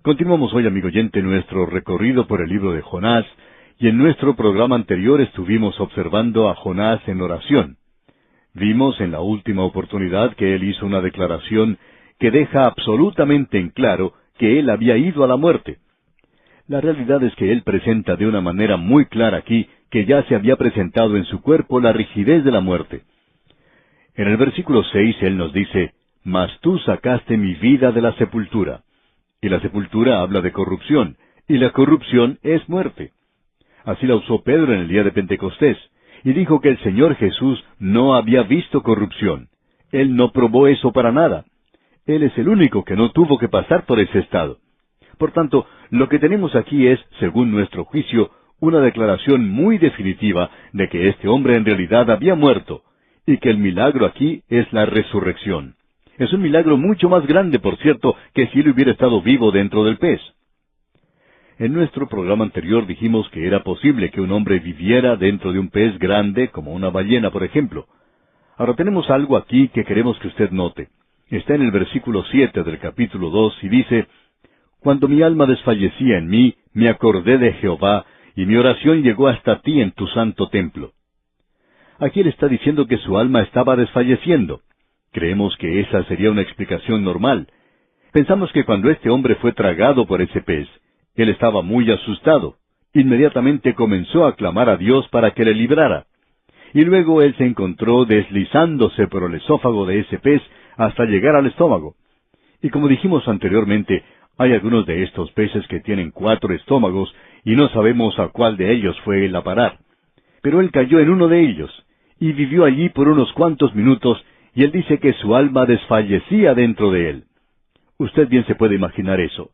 Continuamos hoy, amigo oyente, nuestro recorrido por el libro de Jonás, y en nuestro programa anterior estuvimos observando a Jonás en oración. Vimos en la última oportunidad que él hizo una declaración que deja absolutamente en claro que él había ido a la muerte. La realidad es que él presenta de una manera muy clara aquí que ya se había presentado en su cuerpo la rigidez de la muerte. En el versículo 6 él nos dice, «Mas tú sacaste mi vida de la sepultura». Y la sepultura habla de corrupción, y la corrupción es muerte. Así la usó Pedro en el día de Pentecostés, y dijo que el Señor Jesús no había visto corrupción. Él no probó eso para nada. Él es el único que no tuvo que pasar por ese estado. Por tanto, lo que tenemos aquí es, según nuestro juicio, una declaración muy definitiva de que este hombre en realidad había muerto, y que el milagro aquí es la resurrección. Es un milagro mucho más grande, por cierto, que si él hubiera estado vivo dentro del pez. En nuestro programa anterior dijimos que era posible que un hombre viviera dentro de un pez grande, como una ballena, por ejemplo. Ahora tenemos algo aquí que queremos que usted note. Está en el versículo 7 del capítulo 2 y dice, «Cuando mi alma desfallecía en mí, me acordé de Jehová, y mi oración llegó hasta ti en tu santo templo». Aquí él está diciendo que su alma estaba desfalleciendo. Creemos que esa sería una explicación normal. Pensamos que cuando este hombre fue tragado por ese pez, él estaba muy asustado. Inmediatamente comenzó a clamar a Dios para que le librara. Y luego él se encontró deslizándose por el esófago de ese pez hasta llegar al estómago. Y como dijimos anteriormente, hay algunos de estos peces que tienen 4 estómagos y no sabemos a cuál de ellos fue él a parar. Pero él cayó en uno de ellos y vivió allí por unos cuantos minutos, y él dice que su alma desfallecía dentro de él. Usted bien se puede imaginar eso.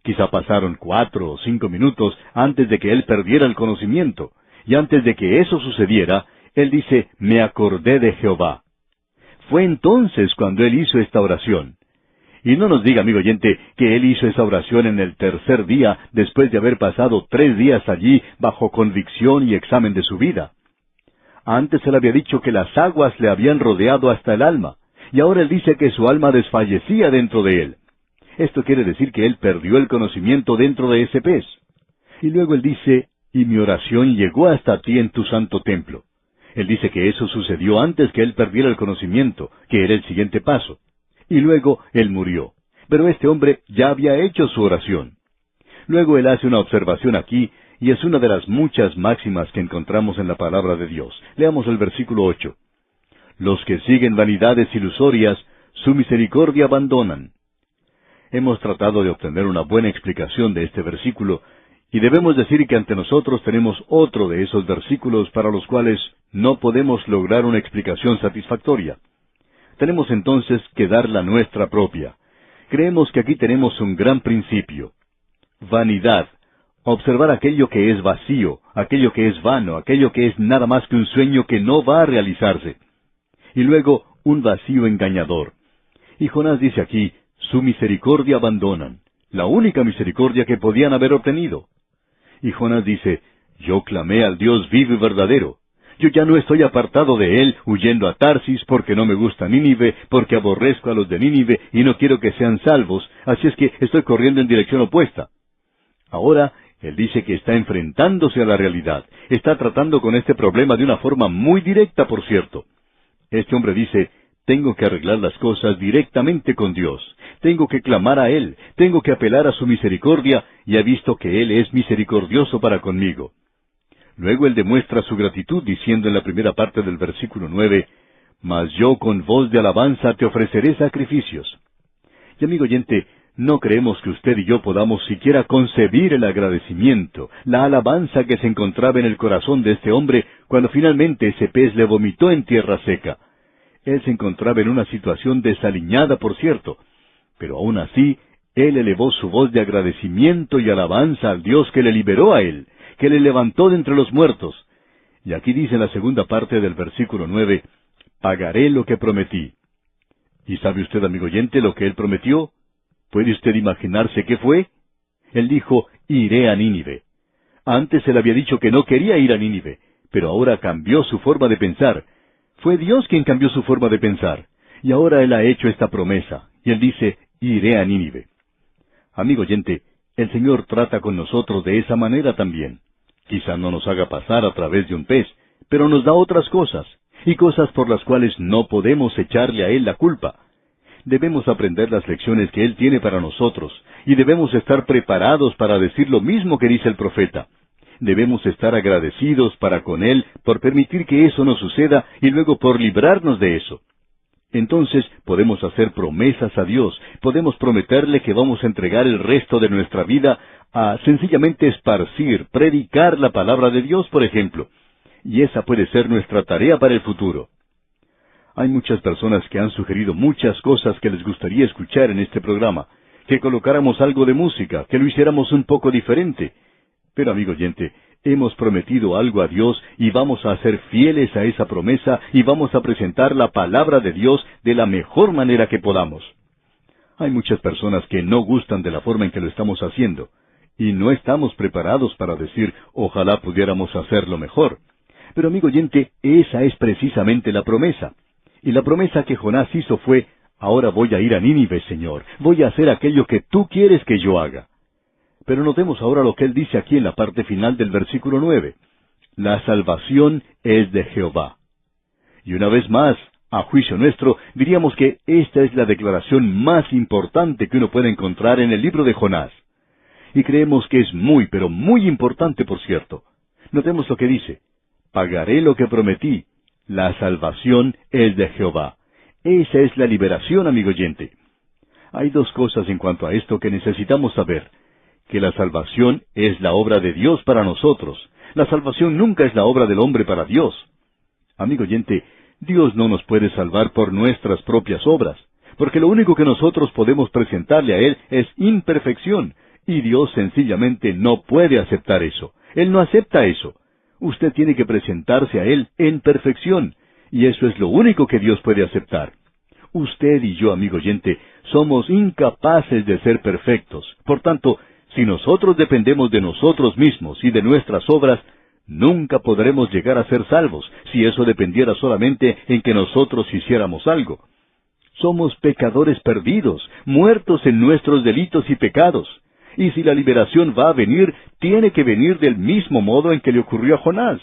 Quizá pasaron 4 o 5 minutos antes de que él perdiera el conocimiento, y antes de que eso sucediera, él dice, «Me acordé de Jehová». Fue entonces cuando él hizo esta oración. Y no nos diga, amigo oyente, que él hizo esa oración en el 3er día, después de haber pasado 3 días allí bajo convicción y examen de su vida. Antes él había dicho que las aguas le habían rodeado hasta el alma, y ahora él dice que su alma desfallecía dentro de él. Esto quiere decir que él perdió el conocimiento dentro de ese pez. Y luego él dice, «Y mi oración llegó hasta ti en tu santo templo». Él dice que eso sucedió antes que él perdiera el conocimiento, que era el siguiente paso. Y luego él murió. Pero este hombre ya había hecho su oración. Luego él hace una observación aquí, y es una de las muchas máximas que encontramos en la palabra de Dios. Leamos el versículo 8. «Los que siguen vanidades ilusorias, su misericordia abandonan». Hemos tratado de obtener una buena explicación de este versículo, y debemos decir que ante nosotros tenemos otro de esos versículos para los cuales no podemos lograr una explicación satisfactoria. Tenemos entonces que dar la nuestra propia. Creemos que aquí tenemos un gran principio. Vanidad. Observar aquello que es vacío, aquello que es vano, aquello que es nada más que un sueño que no va a realizarse. Y luego, un vacío engañador. Y Jonás dice aquí, «Su misericordia abandonan», la única misericordia que podían haber obtenido. Y Jonás dice, «Yo clamé al Dios vivo y verdadero. Yo ya no estoy apartado de él, huyendo a Tarsis, porque no me gusta Nínive, porque aborrezco a los de Nínive y no quiero que sean salvos, así es que estoy corriendo en dirección opuesta». Ahora, él dice que está enfrentándose a la realidad. Está tratando con este problema de una forma muy directa, por cierto. Este hombre dice, «Tengo que arreglar las cosas directamente con Dios. Tengo que clamar a Él. Tengo que apelar a su misericordia, y he visto que Él es misericordioso para conmigo». Luego él demuestra su gratitud diciendo en la primera parte del versículo 9, «Mas yo con voz de alabanza te ofreceré sacrificios». Y amigo oyente, no creemos que usted y yo podamos siquiera concebir el agradecimiento, la alabanza que se encontraba en el corazón de este hombre cuando finalmente ese pez le vomitó en tierra seca. Él se encontraba en una situación desaliñada, por cierto, pero aún así, él elevó su voz de agradecimiento y alabanza al Dios que le liberó a él, que le levantó de entre los muertos. Y aquí dice en la segunda parte del versículo 9, «Pagaré lo que prometí». ¿Y sabe usted, amigo oyente, lo que él prometió? ¿Puede usted imaginarse qué fue? Él dijo, «Iré a Nínive». Antes él había dicho que no quería ir a Nínive, pero ahora cambió su forma de pensar. Fue Dios quien cambió su forma de pensar. Y ahora él ha hecho esta promesa, y él dice, «Iré a Nínive». Amigo oyente, el Señor trata con nosotros de esa manera también. Quizá no nos haga pasar a través de un pez, pero nos da otras cosas, y cosas por las cuales no podemos echarle a Él la culpa. Debemos aprender las lecciones que Él tiene para nosotros, y debemos estar preparados para decir lo mismo que dice el profeta. Debemos estar agradecidos para con Él por permitir que eso nos suceda y luego por librarnos de eso. Entonces podemos hacer promesas a Dios, podemos prometerle que vamos a entregar el resto de nuestra vida a sencillamente esparcir, predicar la palabra de Dios, por ejemplo. Y esa puede ser nuestra tarea para el futuro. Hay muchas personas que han sugerido muchas cosas que les gustaría escuchar en este programa, que colocáramos algo de música, que lo hiciéramos un poco diferente. Pero, amigo oyente, hemos prometido algo a Dios y vamos a ser fieles a esa promesa y vamos a presentar la palabra de Dios de la mejor manera que podamos. Hay muchas personas que no gustan de la forma en que lo estamos haciendo, y no estamos preparados para decir, ojalá pudiéramos hacerlo mejor. Pero, amigo oyente, esa es precisamente la promesa. Y la promesa que Jonás hizo fue, ahora voy a ir a Nínive, Señor, voy a hacer aquello que tú quieres que yo haga. Pero notemos ahora lo que él dice aquí en la parte final del versículo 9. La salvación es de Jehová. Y una vez más, a juicio nuestro, diríamos que esta es la declaración más importante que uno puede encontrar en el libro de Jonás. Y creemos que es muy, pero muy importante, por cierto. Notemos lo que dice. Pagaré lo que prometí. La salvación es de Jehová. Esa es la liberación, amigo oyente. Hay dos cosas en cuanto a esto que necesitamos saber. Que la salvación es la obra de Dios para nosotros. La salvación nunca es la obra del hombre para Dios. Amigo oyente, Dios no nos puede salvar por nuestras propias obras, porque lo único que nosotros podemos presentarle a Él es imperfección, y Dios sencillamente no puede aceptar eso. Él no acepta eso. Usted tiene que presentarse a Él en perfección, y eso es lo único que Dios puede aceptar. Usted y yo, amigo oyente, somos incapaces de ser perfectos. Por tanto, si nosotros dependemos de nosotros mismos y de nuestras obras, nunca podremos llegar a ser salvos, si eso dependiera solamente en que nosotros hiciéramos algo. Somos pecadores perdidos, muertos en nuestros delitos y pecados. Y si la liberación va a venir, tiene que venir del mismo modo en que le ocurrió a Jonás.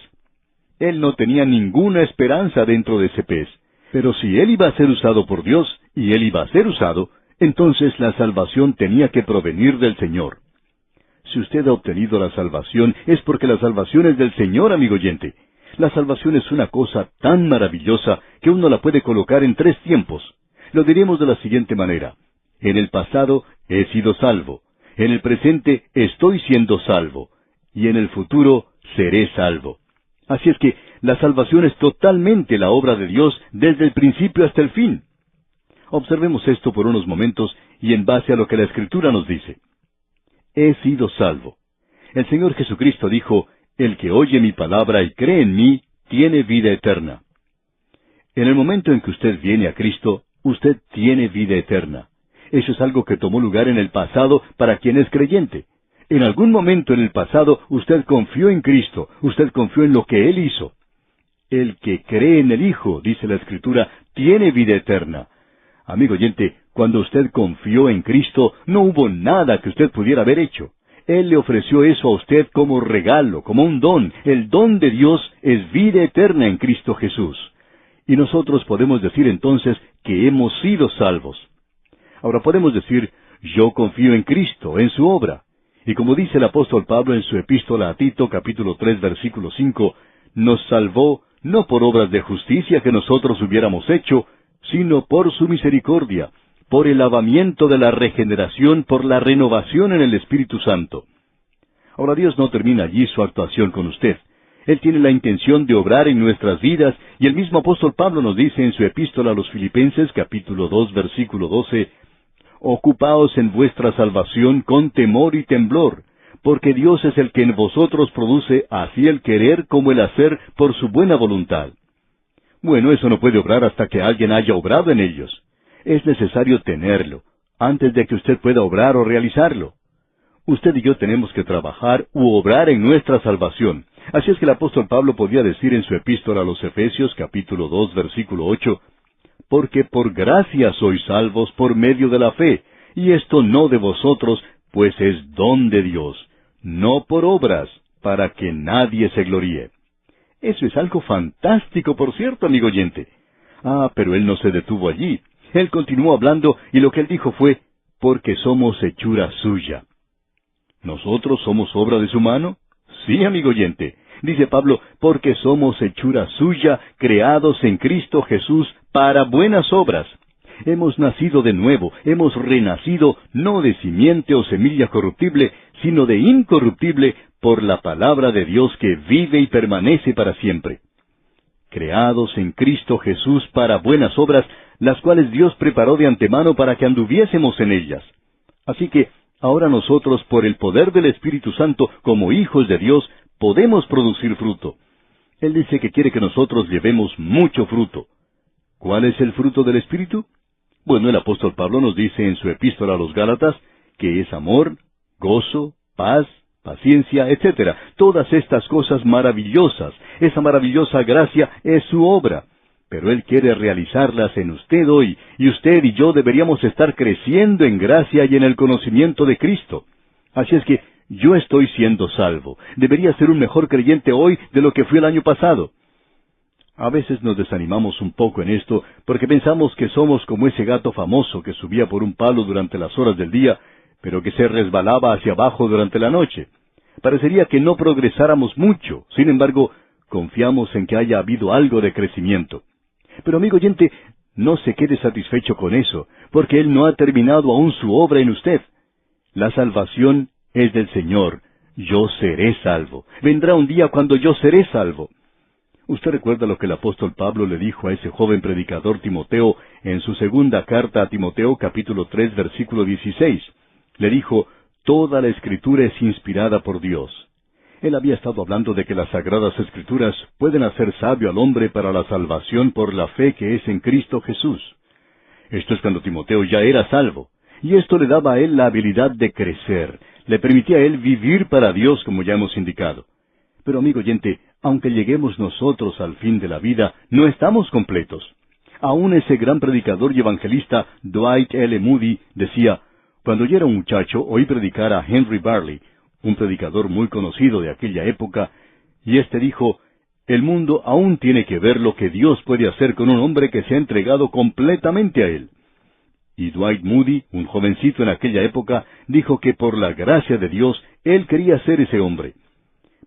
Él no tenía ninguna esperanza dentro de ese pez. Pero si él iba a ser usado por Dios, y él iba a ser usado, entonces la salvación tenía que provenir del Señor. Si usted ha obtenido la salvación, es porque la salvación es del Señor, amigo oyente. La salvación es una cosa tan maravillosa que uno la puede colocar en 3 tiempos. Lo diríamos de la siguiente manera. En el pasado he sido salvo. En el presente estoy siendo salvo. Y en el futuro seré salvo. Así es que la salvación es totalmente la obra de Dios desde el principio hasta el fin. Observemos esto por unos momentos y en base a lo que la Escritura nos dice. He sido salvo. El Señor Jesucristo dijo, el que oye mi palabra y cree en mí, tiene vida eterna. En el momento en que usted viene a Cristo, usted tiene vida eterna. Eso es algo que tomó lugar en el pasado para quien es creyente. En algún momento en el pasado usted confió en Cristo, usted confió en lo que Él hizo. El que cree en el Hijo, dice la Escritura, tiene vida eterna. Amigo oyente, cuando usted confió en Cristo, no hubo nada que usted pudiera haber hecho. Él le ofreció eso a usted como regalo, como un don. El don de Dios es vida eterna en Cristo Jesús. Y nosotros podemos decir entonces que hemos sido salvos. Ahora podemos decir, yo confío en Cristo, en su obra. Y como dice el apóstol Pablo en su epístola a Tito, capítulo 3, versículo 5, nos salvó no por obras de justicia que nosotros hubiéramos hecho, sino por su misericordia, por el lavamiento de la regeneración, por la renovación en el Espíritu Santo. Ahora Dios no termina allí su actuación con usted. Él tiene la intención de obrar en nuestras vidas, y el mismo apóstol Pablo nos dice en su epístola a los Filipenses, capítulo 2, versículo 12, Ocupaos en vuestra salvación con temor y temblor, porque Dios es el que en vosotros produce así el querer como el hacer por su buena voluntad. Bueno, eso no puede obrar hasta que alguien haya obrado en ellos. Es necesario tenerlo, antes de que usted pueda obrar o realizarlo. Usted y yo tenemos que trabajar u obrar en nuestra salvación. Así es que el apóstol Pablo podía decir en su epístola a los Efesios, capítulo 2, versículo 8, porque por gracia sois salvos por medio de la fe, y esto no de vosotros, pues es don de Dios, no por obras, para que nadie se gloríe. Eso es algo fantástico, por cierto, amigo oyente. Pero él no se detuvo allí. Él continuó hablando, y lo que él dijo fue, porque somos hechura suya. ¿Nosotros somos obra de su mano? Sí, amigo oyente. Dice Pablo, porque somos hechura suya, creados en Cristo Jesús para buenas obras. Hemos nacido de nuevo, hemos renacido no de simiente o semilla corruptible, sino de incorruptible por la palabra de Dios que vive y permanece para siempre. Creados en Cristo Jesús para buenas obras, las cuales Dios preparó de antemano para que anduviésemos en ellas. Así que, ahora nosotros, por el poder del Espíritu Santo, como hijos de Dios, podemos producir fruto. Él dice que quiere que nosotros llevemos mucho fruto. ¿Cuál es el fruto del Espíritu? Bueno, el apóstol Pablo nos dice en su epístola a los Gálatas que es amor, gozo, paz, paciencia, etc. Todas estas cosas maravillosas, esa maravillosa gracia es su obra. Pero Él quiere realizarlas en usted hoy, y usted y yo deberíamos estar creciendo en gracia y en el conocimiento de Cristo. Así es que yo estoy siendo salvo. Debería ser un mejor creyente hoy de lo que fui el año pasado. A veces nos desanimamos un poco en esto, porque pensamos que somos como ese gato famoso que subía por un palo durante las horas del día, pero que se resbalaba hacia abajo durante la noche. Parecería que no progresáramos mucho, sin embargo, confiamos en que haya habido algo de crecimiento. Pero amigo oyente, no se quede satisfecho con eso, porque Él no ha terminado aún su obra en usted. La salvación es del Señor. Yo seré salvo. Vendrá un día cuando yo seré salvo. Usted recuerda lo que el apóstol Pablo le dijo a ese joven predicador Timoteo en su segunda carta a Timoteo, capítulo 3, versículo 16. Le dijo, toda la Escritura es inspirada por Dios. Él había estado hablando de que las Sagradas Escrituras pueden hacer sabio al hombre para la salvación por la fe que es en Cristo Jesús. Esto es cuando Timoteo ya era salvo, y esto le daba a él la habilidad de crecer, le permitía a él vivir para Dios, como ya hemos indicado. Pero amigo oyente, aunque lleguemos nosotros al fin de la vida, no estamos completos. Aún ese gran predicador y evangelista Dwight L. Moody decía, cuando yo era un muchacho oí predicar a Henry Barley, un predicador muy conocido de aquella época, y éste dijo, el mundo aún tiene que ver lo que Dios puede hacer con un hombre que se ha entregado completamente a Él. Y Dwight Moody, un jovencito en aquella época, dijo que por la gracia de Dios, él quería ser ese hombre.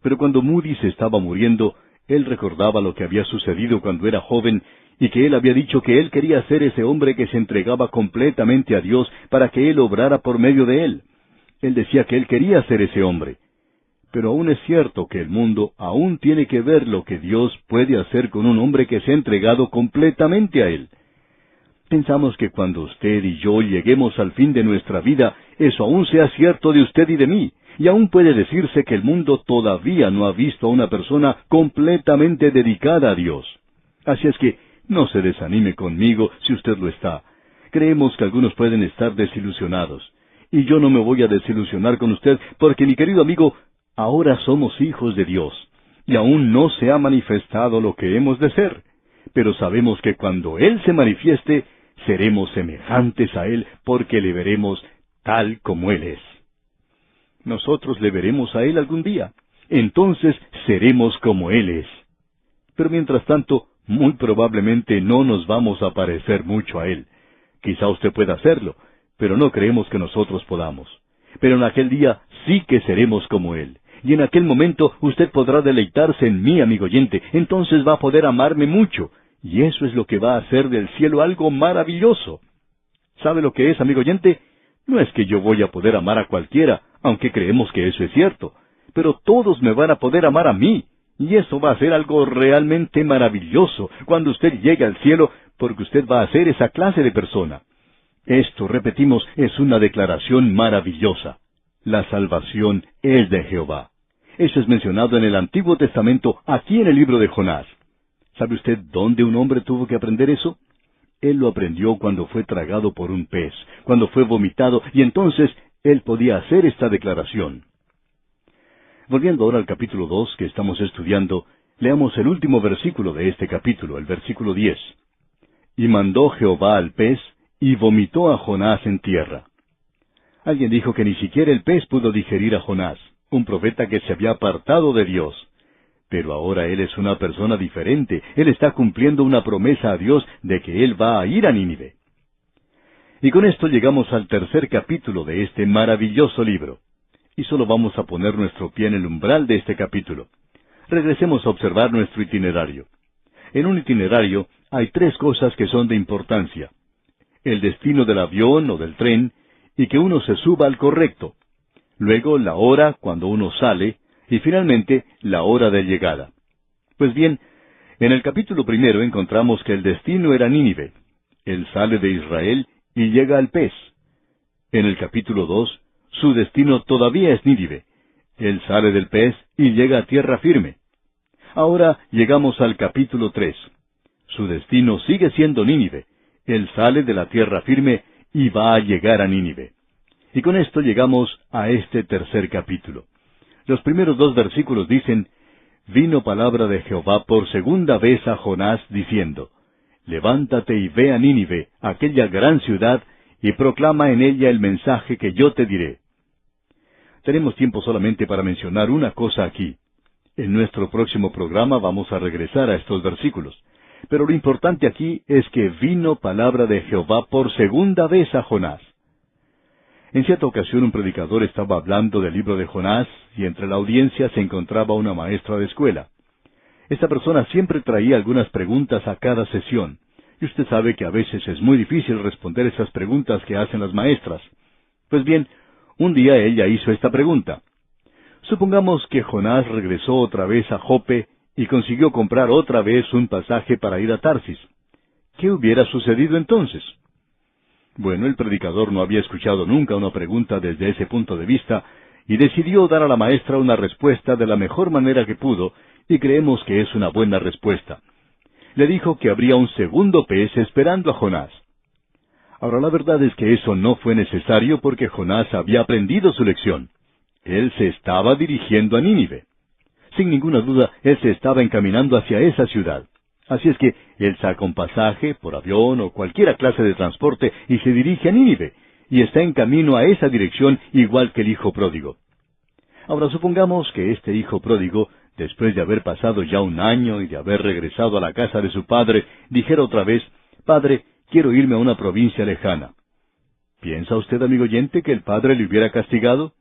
Pero cuando Moody se estaba muriendo, él recordaba lo que había sucedido cuando era joven, y que él había dicho que él quería ser ese hombre que se entregaba completamente a Dios para que Él obrara por medio de él. Él decía que él quería ser ese hombre. Pero aún es cierto que el mundo aún tiene que ver lo que Dios puede hacer con un hombre que se ha entregado completamente a Él. Pensamos que cuando usted y yo lleguemos al fin de nuestra vida, eso aún sea cierto de usted y de mí, y aún puede decirse que el mundo todavía no ha visto a una persona completamente dedicada a Dios. Así es que no se desanime conmigo si usted lo está. Creemos que algunos pueden estar desilusionados. Y yo no me voy a desilusionar con usted, porque mi querido amigo, ahora somos hijos de Dios, y aún no se ha manifestado lo que hemos de ser. Pero sabemos que cuando Él se manifieste, seremos semejantes a Él, porque le veremos tal como Él es. Nosotros le veremos a Él algún día. Entonces seremos como Él es. Pero mientras tanto, muy probablemente no nos vamos a parecer mucho a Él. Quizá usted pueda hacerlo, pero no creemos que nosotros podamos. Pero en aquel día sí que seremos como Él. Y en aquel momento usted podrá deleitarse en mí, amigo oyente. Entonces va a poder amarme mucho. Y eso es lo que va a hacer del cielo algo maravilloso. ¿Sabe lo que es, amigo oyente? No es que yo voy a poder amar a cualquiera, aunque creemos que eso es cierto. Pero todos me van a poder amar a mí. Y eso va a ser algo realmente maravilloso cuando usted llegue al cielo, porque usted va a ser esa clase de persona. Esto, repetimos, es una declaración maravillosa. La salvación es de Jehová. Eso es mencionado en el Antiguo Testamento, aquí en el libro de Jonás. ¿Sabe usted dónde un hombre tuvo que aprender eso? Él lo aprendió cuando fue tragado por un pez, cuando fue vomitado, y entonces él podía hacer esta declaración. Volviendo ahora al capítulo 2 que estamos estudiando, leamos el último versículo de este capítulo, el versículo 10. Y mandó Jehová al pez, y vomitó a Jonás en tierra. Alguien dijo que ni siquiera el pez pudo digerir a Jonás, un profeta que se había apartado de Dios. Pero ahora él es una persona diferente. Él está cumpliendo una promesa a Dios de que él va a ir a Nínive. Y con esto llegamos al tercer capítulo de este maravilloso libro. Y solo vamos a poner nuestro pie en el umbral de este capítulo. Regresemos a observar nuestro itinerario. En un itinerario hay tres cosas que son de importancia: el destino del avión o del tren, y que uno se suba al correcto. Luego la hora cuando uno sale, y finalmente la hora de llegada. Pues bien, en el capítulo 1 encontramos que el destino era Nínive. Él sale de Israel y llega al pez. En el capítulo 2, su destino todavía es Nínive. Él sale del pez y llega a tierra firme. Ahora llegamos al capítulo 3. Su destino sigue siendo Nínive. Él sale de la tierra firme y va a llegar a Nínive. Y con esto llegamos a este tercer capítulo. Los primeros 2 versículos dicen: «Vino palabra de Jehová por segunda vez a Jonás, diciendo, Levántate y ve a Nínive, aquella gran ciudad, y proclama en ella el mensaje que yo te diré». Tenemos tiempo solamente para mencionar una cosa aquí. En nuestro próximo programa vamos a regresar a estos versículos. Pero lo importante aquí es que vino palabra de Jehová por segunda vez a Jonás. En cierta ocasión un predicador estaba hablando del libro de Jonás, y entre la audiencia se encontraba una maestra de escuela. Esta persona siempre traía algunas preguntas a cada sesión, y usted sabe que a veces es muy difícil responder esas preguntas que hacen las maestras. Pues bien, un día ella hizo esta pregunta. Supongamos que Jonás regresó otra vez a Jope y consiguió comprar otra vez un pasaje para ir a Tarsis. ¿Qué hubiera sucedido entonces? Bueno, el predicador no había escuchado nunca una pregunta desde ese punto de vista, y decidió dar a la maestra una respuesta de la mejor manera que pudo, y creemos que es una buena respuesta. Le dijo que habría un segundo pez esperando a Jonás. Ahora, la verdad es que eso no fue necesario porque Jonás había aprendido su lección. Él se estaba dirigiendo a Nínive. Sin ninguna duda, él se estaba encaminando hacia esa ciudad. Así es que él saca un pasaje, por avión o cualquier clase de transporte, y se dirige a Nínive, y está en camino a esa dirección igual que el hijo pródigo. Ahora supongamos que este hijo pródigo, después de haber pasado ya un año y de haber regresado a la casa de su padre, dijera otra vez: «Padre, quiero irme a una provincia lejana». ¿Piensa usted, amigo oyente, que el padre le hubiera castigado?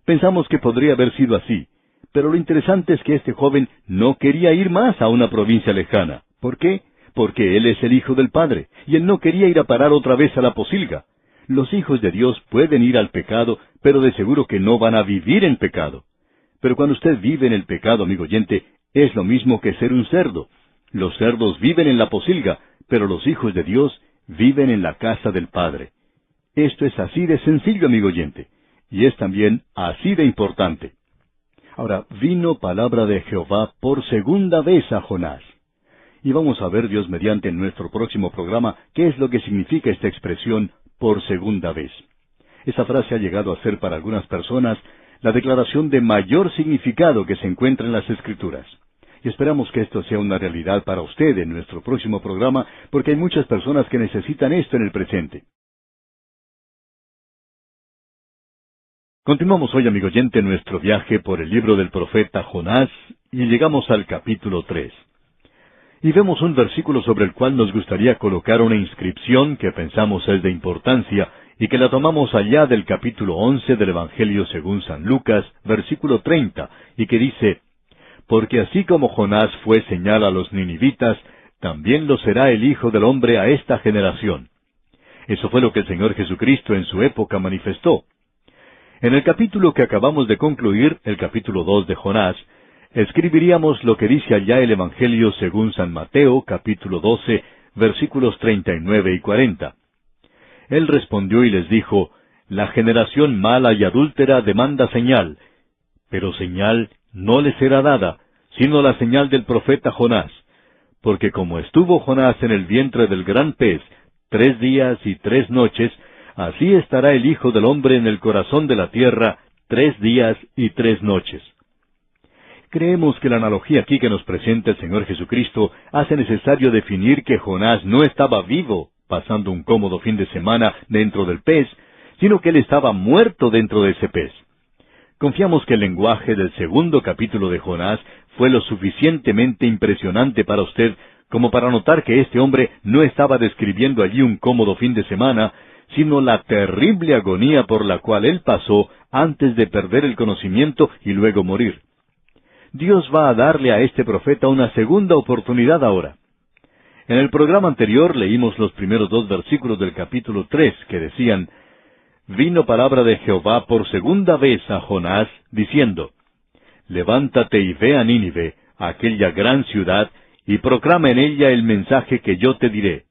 Pensamos que podría haber sido así. Pero lo interesante es que este joven no quería ir más a una provincia lejana. ¿Por qué? Porque él es el hijo del Padre, y él no quería ir a parar otra vez a la posilga. Los hijos de Dios pueden ir al pecado, pero de seguro que no van a vivir en pecado. Pero cuando usted vive en el pecado, amigo oyente, es lo mismo que ser un cerdo. Los cerdos viven en la posilga, pero los hijos de Dios viven en la casa del Padre. Esto es así de sencillo, amigo oyente, y es también así de importante. Ahora, vino palabra de Jehová por segunda vez a Jonás. Y vamos a ver, Dios mediante, en nuestro próximo programa, qué es lo que significa esta expresión, por segunda vez. Esa frase ha llegado a ser para algunas personas la declaración de mayor significado que se encuentra en las Escrituras. Y esperamos que esto sea una realidad para usted en nuestro próximo programa, porque hay muchas personas que necesitan esto en el presente. Continuamos hoy, amigo oyente, nuestro viaje por el libro del profeta Jonás, y llegamos al capítulo 3. Y vemos un versículo sobre el cual nos gustaría colocar una inscripción que pensamos es de importancia, y que la tomamos allá del capítulo 11 del Evangelio según San Lucas, versículo 30, y que dice: «Porque así como Jonás fue señal a los ninivitas, también lo será el Hijo del Hombre a esta generación». Eso fue lo que el Señor Jesucristo en su época manifestó. En el capítulo que acabamos de concluir, el capítulo 2 de Jonás, escribiríamos lo que dice allá el Evangelio según San Mateo, capítulo 12, versículos 39 y 40. Él respondió y les dijo: «La generación mala y adúltera demanda señal, pero señal no le será dada, sino la señal del profeta Jonás. Porque como estuvo Jonás en el vientre del gran pez 3 días y 3 noches, así estará el Hijo del Hombre en el corazón de la tierra 3 días y 3 noches». Creemos que la analogía aquí que nos presenta el Señor Jesucristo hace necesario definir que Jonás no estaba vivo, pasando un cómodo fin de semana dentro del pez, sino que él estaba muerto dentro de ese pez. Confiamos que el lenguaje del segundo capítulo de Jonás fue lo suficientemente impresionante para usted como para notar que este hombre no estaba describiendo allí un cómodo fin de semana, sino la terrible agonía por la cual él pasó antes de perder el conocimiento y luego morir. Dios va a darle a este profeta una segunda oportunidad ahora. En el programa anterior leímos los primeros 2 versículos del capítulo 3 que decían: «Vino palabra de Jehová por segunda vez a Jonás, diciendo, Levántate y ve a Nínive, aquella gran ciudad, y proclama en ella el mensaje que yo te diré».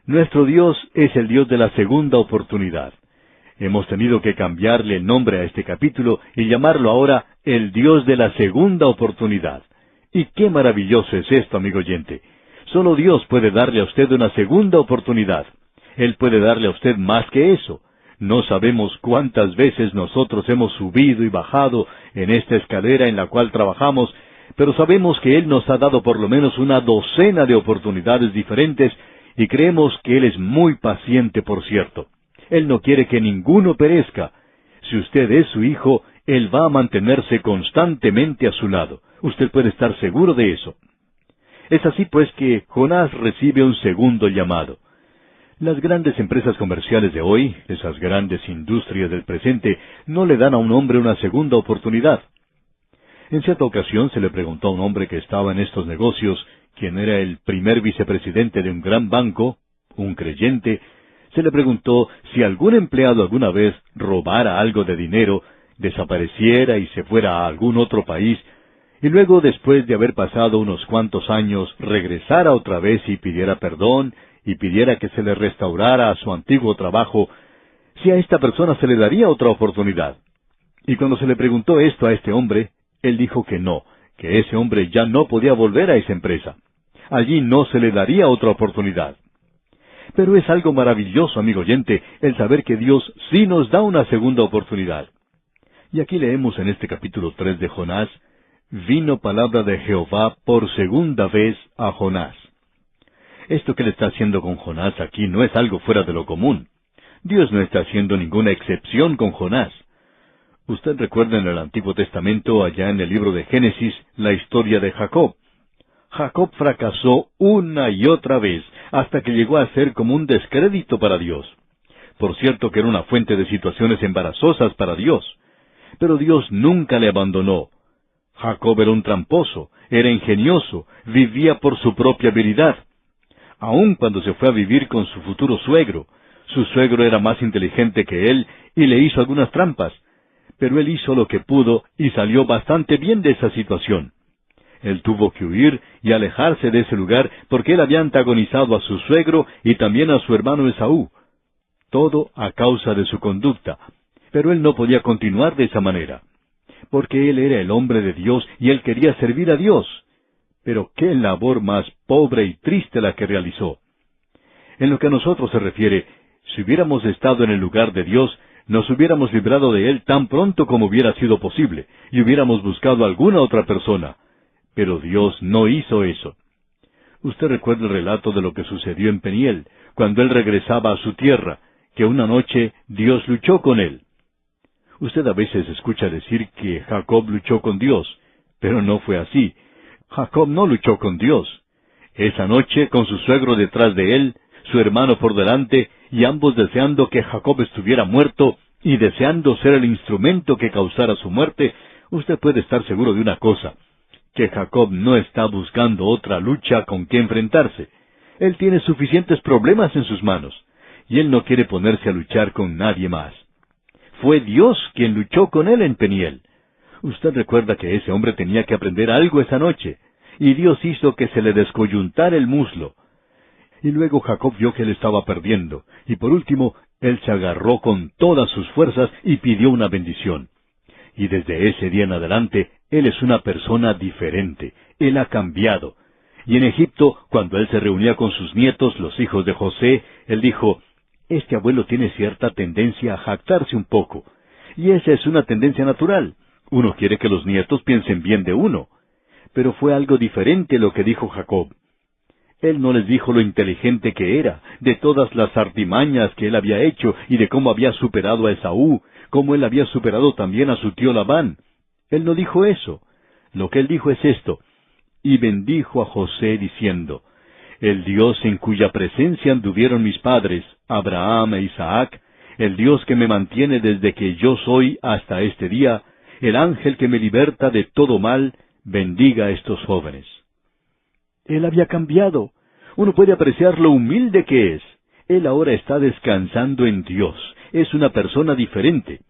Nuestro Dios es el Dios de la segunda oportunidad. Hemos tenido que cambiarle el nombre a este capítulo y llamarlo ahora el Dios de la segunda oportunidad. Y qué maravilloso es esto, amigo oyente. Solo Dios puede darle a usted una segunda oportunidad. Él puede darle a usted más que eso. No sabemos cuántas veces nosotros hemos subido y bajado en esta escalera en la cual trabajamos, pero sabemos que Él nos ha dado por lo menos una docena de oportunidades diferentes y creemos que Él es muy paciente, por cierto. Él no quiere que ninguno perezca. Si usted es su hijo, Él va a mantenerse constantemente a su lado. Usted puede estar seguro de eso. Es así pues que Jonás recibe un segundo llamado. Las grandes empresas comerciales de hoy, esas grandes industrias del presente, no le dan a un hombre una segunda oportunidad. En cierta ocasión se le preguntó a un hombre que estaba en estos negocios, quien era el primer vicepresidente de un gran banco, un creyente, se le preguntó si algún empleado alguna vez robara algo de dinero, desapareciera y se fuera a algún otro país, y luego, después de haber pasado unos cuantos años, regresara otra vez y pidiera perdón, y pidiera que se le restaurara a su antiguo trabajo, si a esta persona se le daría otra oportunidad. Y cuando se le preguntó esto a este hombre, él dijo que no, que ese hombre ya no podía volver a esa empresa. Allí no se le daría otra oportunidad. Pero es algo maravilloso, amigo oyente, el saber que Dios sí nos da una segunda oportunidad. Y aquí leemos en este capítulo 3 de Jonás: «Vino palabra de Jehová por segunda vez a Jonás». Esto que él está haciendo con Jonás aquí no es algo fuera de lo común. Dios no está haciendo ninguna excepción con Jonás. Usted recuerda en el Antiguo Testamento, allá en el libro de Génesis, la historia de Jacob. Jacob fracasó una y otra vez, hasta que llegó a ser como un descrédito para Dios. Por cierto que era una fuente de situaciones embarazosas para Dios. Pero Dios nunca le abandonó. Jacob era un tramposo, era ingenioso, vivía por su propia habilidad. Aun cuando se fue a vivir con su futuro suegro, su suegro era más inteligente que él y le hizo algunas trampas, pero él hizo lo que pudo y salió bastante bien de esa situación. Él tuvo que huir y alejarse de ese lugar porque él había antagonizado a su suegro y también a su hermano Esaú. Todo a causa de su conducta, pero él no podía continuar de esa manera, porque él era el hombre de Dios y él quería servir a Dios. Pero qué labor más pobre y triste la que realizó. En lo que a nosotros se refiere, si hubiéramos estado en el lugar de Dios, nos hubiéramos librado de él tan pronto como hubiera sido posible, y hubiéramos buscado a alguna otra persona. Pero Dios no hizo eso. Usted recuerda el relato de lo que sucedió en Peniel, cuando él regresaba a su tierra, que una noche Dios luchó con él. Usted a veces escucha decir que Jacob luchó con Dios, pero no fue así. Jacob no luchó con Dios. Esa noche, con su suegro detrás de él, su hermano por delante, y ambos deseando que Jacob estuviera muerto, y deseando ser el instrumento que causara su muerte, usted puede estar seguro de una cosa, que Jacob no está buscando otra lucha con que enfrentarse. Él tiene suficientes problemas en sus manos, y él no quiere ponerse a luchar con nadie más. Fue Dios quien luchó con él en Peniel. Usted recuerda que ese hombre tenía que aprender algo esa noche, y Dios hizo que se le descoyuntara el muslo. Y luego Jacob vio que él estaba perdiendo, y por último, él se agarró con todas sus fuerzas y pidió una bendición. Y desde ese día en adelante, él es una persona diferente. Él ha cambiado. Y en Egipto, cuando él se reunía con sus nietos, los hijos de José, él dijo: «Este abuelo tiene cierta tendencia a jactarse un poco. Y esa es una tendencia natural. Uno quiere que los nietos piensen bien de uno». Pero fue algo diferente lo que dijo Jacob. Él no les dijo lo inteligente que era, de todas las artimañas que él había hecho y de cómo había superado a Esaú, cómo él había superado también a su tío Labán. Él no dijo eso. Lo que él dijo es esto: y bendijo a José diciendo, el Dios en cuya presencia anduvieron mis padres, Abraham e Isaac, el Dios que me mantiene desde que yo soy hasta este día, el ángel que me liberta de todo mal, bendiga a estos jóvenes. Él había cambiado. Uno puede apreciar lo humilde que es. Él ahora está descansando en Dios. Es una persona diferente.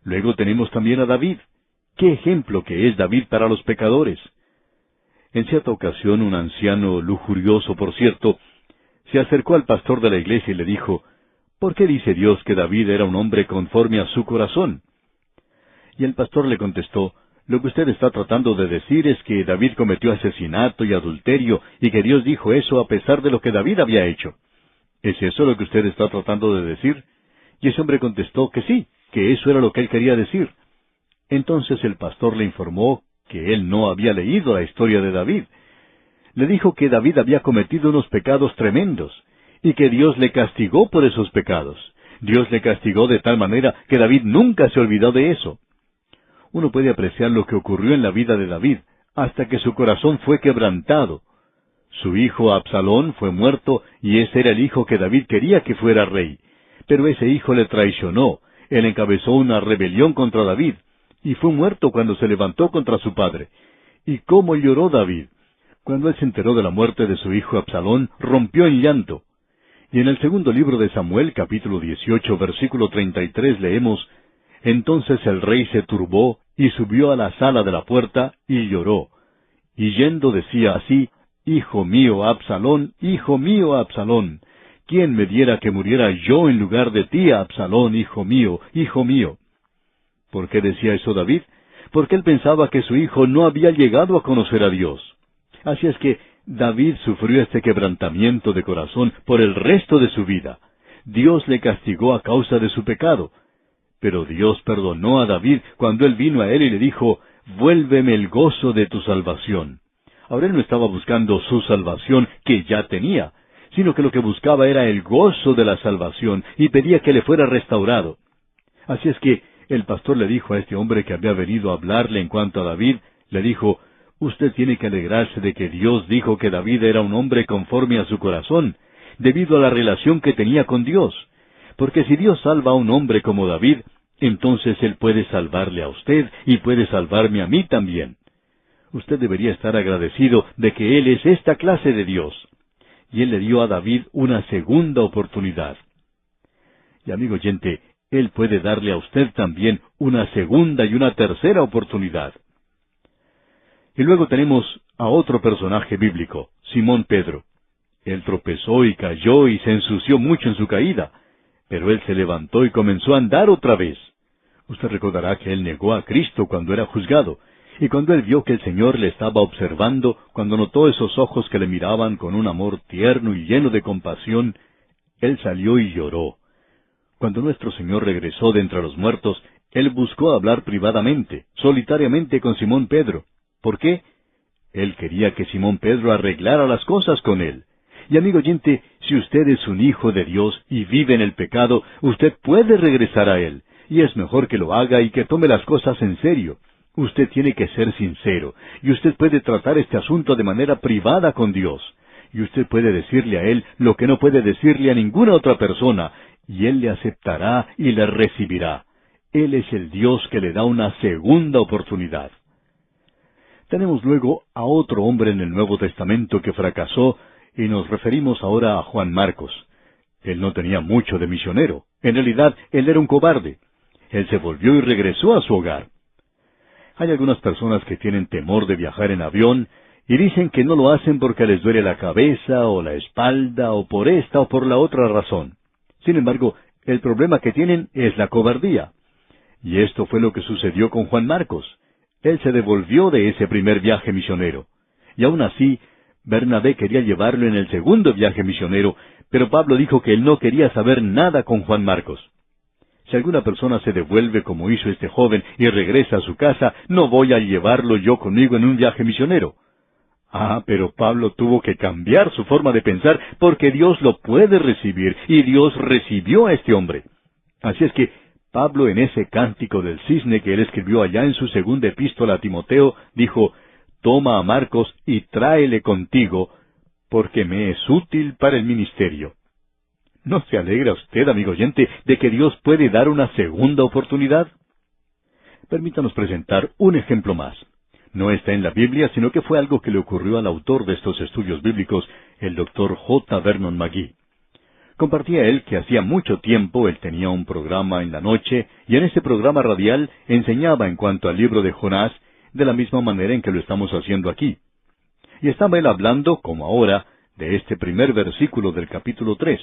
Luego tenemos también a David. ¡Qué ejemplo que es David para los pecadores! En cierta ocasión, un anciano, lujurioso por cierto, se acercó al pastor de la iglesia y le dijo, ¿por qué dice Dios que David era un hombre conforme a su corazón? Y el pastor le contestó, lo que usted está tratando de decir es que David cometió asesinato y adulterio, y que Dios dijo eso a pesar de lo que David había hecho. ¿Es eso lo que usted está tratando de decir? Y ese hombre contestó que sí, que eso era lo que él quería decir. Entonces el pastor le informó que él no había leído la historia de David. Le dijo que David había cometido unos pecados tremendos, y que Dios le castigó por esos pecados. Dios le castigó de tal manera que David nunca se olvidó de eso. Uno puede apreciar lo que ocurrió en la vida de David, hasta que su corazón fue quebrantado. Su hijo Absalón fue muerto, y ese era el hijo que David quería que fuera rey. Pero ese hijo le traicionó, él encabezó una rebelión contra David, y fue muerto cuando se levantó contra su padre. ¿Y cómo lloró David? Cuando él se enteró de la muerte de su hijo Absalón, rompió en llanto. Y en el segundo libro de Samuel, capítulo 18, versículo 33, leemos, entonces el rey se turbó, y subió a la sala de la puerta, y lloró. Y yendo decía así, Hijo mío, Absalón, ¿quién me diera que muriera yo en lugar de ti, Absalón, hijo mío, hijo mío? ¿Por qué decía eso David? Porque él pensaba que su hijo no había llegado a conocer a Dios. Así es que David sufrió este quebrantamiento de corazón por el resto de su vida. Dios le castigó a causa de su pecado. Pero Dios perdonó a David cuando él vino a él y le dijo, vuélveme el gozo de tu salvación. Ahora él no estaba buscando su salvación que ya tenía, sino que lo que buscaba era el gozo de la salvación y pedía que le fuera restaurado. Así es que el pastor le dijo a este hombre que había venido a hablarle en cuanto a David, le dijo, usted tiene que alegrarse de que Dios dijo que David era un hombre conforme a su corazón, debido a la relación que tenía con Dios. Porque si Dios salva a un hombre como David, entonces Él puede salvarle a usted y puede salvarme a mí también. Usted debería estar agradecido de que Él es esta clase de Dios. Y Él le dio a David una segunda oportunidad. Y amigo oyente, Él puede darle a usted también una segunda y una tercera oportunidad. Y luego tenemos a otro personaje bíblico, Simón Pedro. Él tropezó y cayó y se ensució mucho en su caída, pero él se levantó y comenzó a andar otra vez. Usted recordará que él negó a Cristo cuando era juzgado, y cuando él vio que el Señor le estaba observando, cuando notó esos ojos que le miraban con un amor tierno y lleno de compasión, él salió y lloró. Cuando nuestro Señor regresó de entre los muertos, Él buscó hablar privadamente, solitariamente con Simón Pedro. ¿Por qué? Él quería que Simón Pedro arreglara las cosas con él. Y amigo oyente, si usted es un hijo de Dios y vive en el pecado, usted puede regresar a Él, y es mejor que lo haga y que tome las cosas en serio. Usted tiene que ser sincero, y usted puede tratar este asunto de manera privada con Dios. Y usted puede decirle a Él lo que no puede decirle a ninguna otra persona, y Él le aceptará y le recibirá. Él es el Dios que le da una segunda oportunidad. Tenemos luego a otro hombre en el Nuevo Testamento que fracasó, y nos referimos ahora a Juan Marcos. Él no tenía mucho de misionero. En realidad, él era un cobarde. Él se volvió y regresó a su hogar. Hay algunas personas que tienen temor de viajar en avión, y dicen que no lo hacen porque les duele la cabeza, o la espalda, o por esta o por la otra razón. Sin embargo, el problema que tienen es la cobardía. Y esto fue lo que sucedió con Juan Marcos. Él se devolvió de ese primer viaje misionero. Y aún así, Bernabé quería llevarlo en el segundo viaje misionero, pero Pablo dijo que él no quería saber nada con Juan Marcos. Si alguna persona se devuelve como hizo este joven y regresa a su casa, no voy a llevarlo yo conmigo en un viaje misionero. Ah, pero Pablo tuvo que cambiar su forma de pensar porque Dios lo puede recibir y Dios recibió a este hombre. Así es que Pablo en ese cántico del cisne que él escribió allá en su segunda epístola a Timoteo, dijo, «Toma a Marcos y tráele contigo, porque me es útil para el ministerio». ¿No se alegra usted, amigo oyente, de que Dios puede dar una segunda oportunidad? Permítanos presentar un ejemplo más. No está en la Biblia, sino que fue algo que le ocurrió al autor de estos estudios bíblicos, el Dr. J. Vernon McGee. Compartía él que hacía mucho tiempo él tenía un programa en la noche, y en ese programa radial enseñaba en cuanto al libro de Jonás, de la misma manera en que lo estamos haciendo aquí. Y estaba él hablando, como ahora, de este primer versículo del capítulo 3.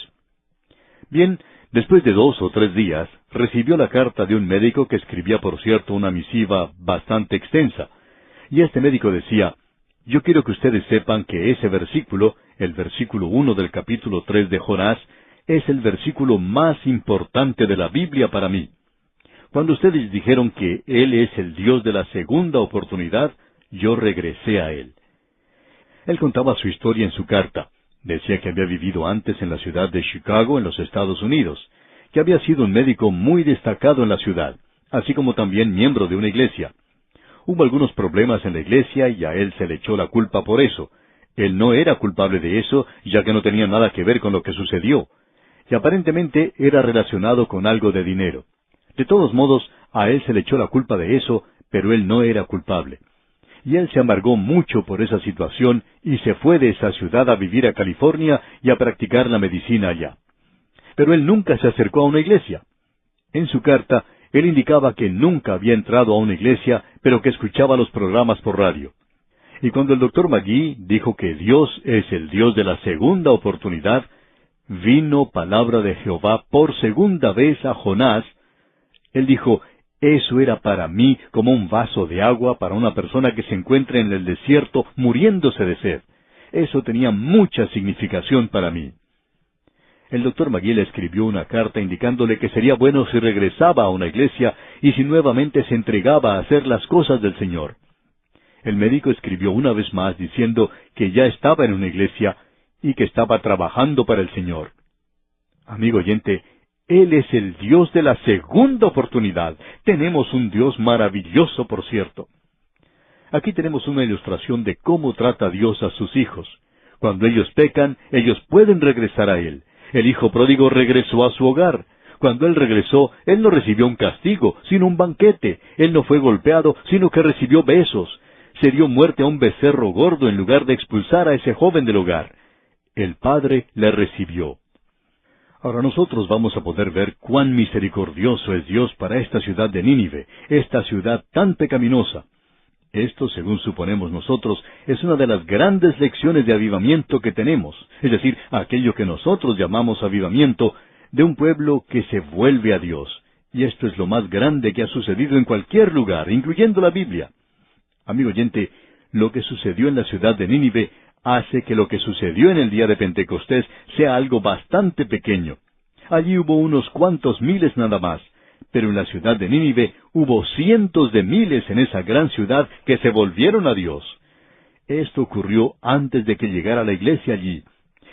Bien, después de 2 o 3 días, recibió la carta de un médico que escribía, por cierto, una misiva bastante extensa. Y este médico decía, «Yo quiero que ustedes sepan que ese versículo, el versículo 1 del capítulo 3 de Jonás, es el versículo más importante de la Biblia para mí. Cuando ustedes dijeron que Él es el Dios de la segunda oportunidad, yo regresé a Él». Él contaba su historia en su carta. Decía que había vivido antes en la ciudad de Chicago, en los Estados Unidos, que había sido un médico muy destacado en la ciudad, así como también miembro de una iglesia. Hubo algunos problemas en la iglesia y a él se le echó la culpa por eso. Él no era culpable de eso, ya que no tenía nada que ver con lo que sucedió. Y aparentemente era relacionado con algo de dinero. De todos modos, a él se le echó la culpa de eso, pero él no era culpable. Y él se amargó mucho por esa situación y se fue de esa ciudad a vivir a California y a practicar la medicina allá. Pero él nunca se acercó a una iglesia. En su carta, él indicaba que nunca había entrado a una iglesia, pero que escuchaba los programas por radio. Y cuando el Dr. McGee dijo que Dios es el Dios de la segunda oportunidad, vino palabra de Jehová por segunda vez a Jonás. Él dijo, «Eso era para mí como un vaso de agua para una persona que se encuentra en el desierto muriéndose de sed. Eso tenía mucha significación para mí». El Dr. McGee le escribió una carta indicándole que sería bueno si regresaba a una iglesia y si nuevamente se entregaba a hacer las cosas del Señor. El médico escribió una vez más diciendo que ya estaba en una iglesia y que estaba trabajando para el Señor. Amigo oyente, Él es el Dios de la segunda oportunidad. Tenemos un Dios maravilloso, por cierto. Aquí tenemos una ilustración de cómo trata Dios a sus hijos. Cuando ellos pecan, ellos pueden regresar a Él. El hijo pródigo regresó a su hogar. Cuando él regresó, él no recibió un castigo, sino un banquete. Él no fue golpeado, sino que recibió besos. Se dio muerte a un becerro gordo en lugar de expulsar a ese joven del hogar. El Padre le recibió. Ahora nosotros vamos a poder ver cuán misericordioso es Dios para esta ciudad de Nínive, esta ciudad tan pecaminosa. Esto, según suponemos nosotros, es una de las grandes lecciones de avivamiento que tenemos, es decir, aquello que nosotros llamamos avivamiento, de un pueblo que se vuelve a Dios. Y esto es lo más grande que ha sucedido en cualquier lugar, incluyendo la Biblia. Amigo oyente, lo que sucedió en la ciudad de Nínive hace que lo que sucedió en el día de Pentecostés sea algo bastante pequeño. Allí hubo unos cuantos miles nada más, pero en la ciudad de Nínive hubo cientos de miles en esa gran ciudad que se volvieron a Dios. Esto ocurrió antes de que llegara la iglesia allí.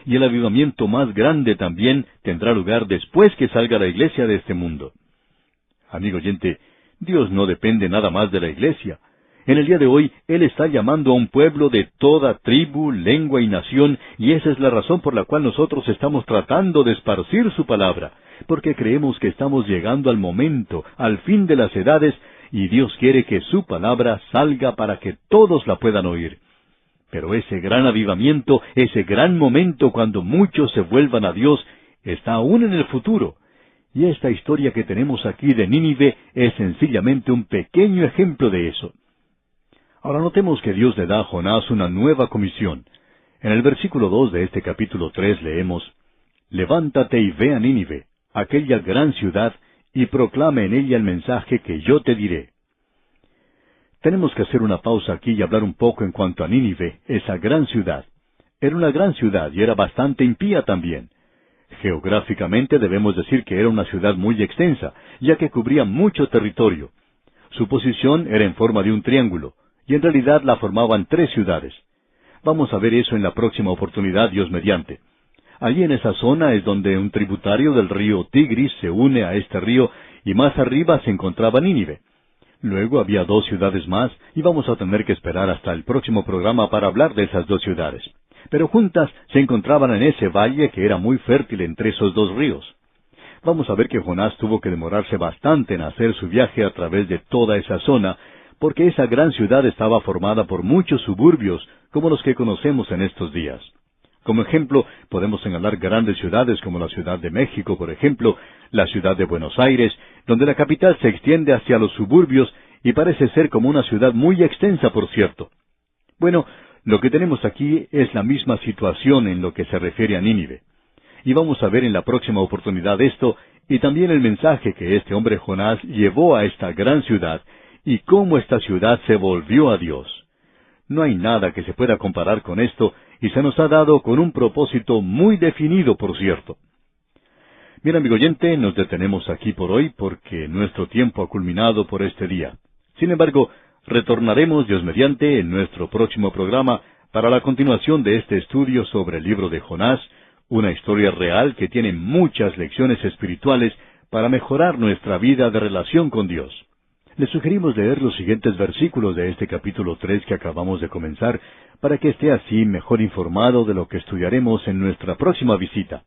Y el avivamiento más grande también tendrá lugar después que salga la iglesia de este mundo. Amigo oyente, Dios no depende nada más de la iglesia. En el día de hoy, Él está llamando a un pueblo de toda tribu, lengua y nación, y esa es la razón por la cual nosotros estamos tratando de esparcir su palabra, porque creemos que estamos llegando al momento, al fin de las edades, y Dios quiere que su palabra salga para que todos la puedan oír. Pero ese gran avivamiento, ese gran momento cuando muchos se vuelvan a Dios, está aún en el futuro. Y esta historia que tenemos aquí de Nínive es sencillamente un pequeño ejemplo de eso. Ahora notemos que Dios le da a Jonás una nueva comisión. En el versículo 2 de este capítulo 3 leemos, «Levántate y ve a Nínive, aquella gran ciudad, y proclame en ella el mensaje que yo te diré». Tenemos que hacer una pausa aquí y hablar un poco en cuanto a Nínive, esa gran ciudad. Era una gran ciudad y era bastante impía también. Geográficamente debemos decir que era una ciudad muy extensa, ya que cubría mucho territorio. Su posición era en forma de un triángulo, y en realidad la formaban 3 ciudades. Vamos a ver eso en la próxima oportunidad, Dios mediante. Allí en esa zona es donde un tributario del río Tigris se une a este río, y más arriba se encontraba Nínive. Luego había 2 ciudades más, y vamos a tener que esperar hasta el próximo programa para hablar de esas 2 ciudades. Pero juntas se encontraban en ese valle que era muy fértil entre esos 2 ríos. Vamos a ver que Jonás tuvo que demorarse bastante en hacer su viaje a través de toda esa zona, porque esa gran ciudad estaba formada por muchos suburbios, como los que conocemos en estos días. Como ejemplo, podemos señalar grandes ciudades como la Ciudad de México, por ejemplo, la ciudad de Buenos Aires, donde la capital se extiende hacia los suburbios y parece ser como una ciudad muy extensa, por cierto. Bueno, lo que tenemos aquí es la misma situación en lo que se refiere a Nínive. Y vamos a ver en la próxima oportunidad esto, y también el mensaje que este hombre Jonás llevó a esta gran ciudad, y cómo esta ciudad se volvió a Dios. No hay nada que se pueda comparar con esto, y se nos ha dado con un propósito muy definido, por cierto. Bien, amigo oyente, nos detenemos aquí por hoy porque nuestro tiempo ha culminado por este día. Sin embargo, retornaremos, Dios mediante, en nuestro próximo programa para la continuación de este estudio sobre el libro de Jonás, una historia real que tiene muchas lecciones espirituales para mejorar nuestra vida de relación con Dios. Le sugerimos leer los siguientes versículos de este capítulo 3 que acabamos de comenzar, para que esté así mejor informado de lo que estudiaremos en nuestra próxima visita.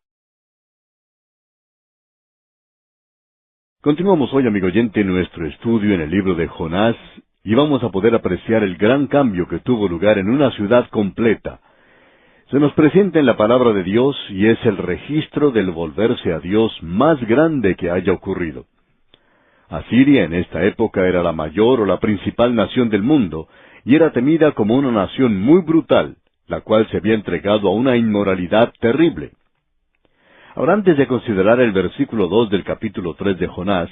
Continuamos hoy, amigo oyente, nuestro estudio en el libro de Jonás, y vamos a poder apreciar el gran cambio que tuvo lugar en una ciudad completa. Se nos presenta en la palabra de Dios, y es el registro del volverse a Dios más grande que haya ocurrido. Asiria en esta época era la mayor o la principal nación del mundo, y era temida como una nación muy brutal, la cual se había entregado a una inmoralidad terrible. Ahora, antes de considerar el versículo 2 del capítulo 3 de Jonás,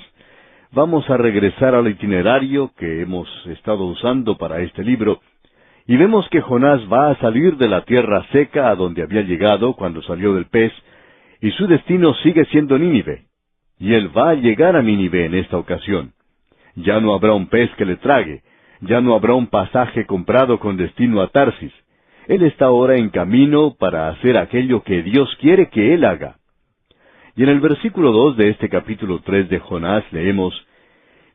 vamos a regresar al itinerario que hemos estado usando para este libro, y vemos que Jonás va a salir de la tierra seca a donde había llegado cuando salió del pez, y su destino sigue siendo Nínive. Y él va a llegar a Nínive en esta ocasión. Ya no habrá un pez que le trague, ya no habrá un pasaje comprado con destino a Tarsis. Él está ahora en camino para hacer aquello que Dios quiere que él haga. Y en el versículo 2 de este capítulo 3 de Jonás leemos,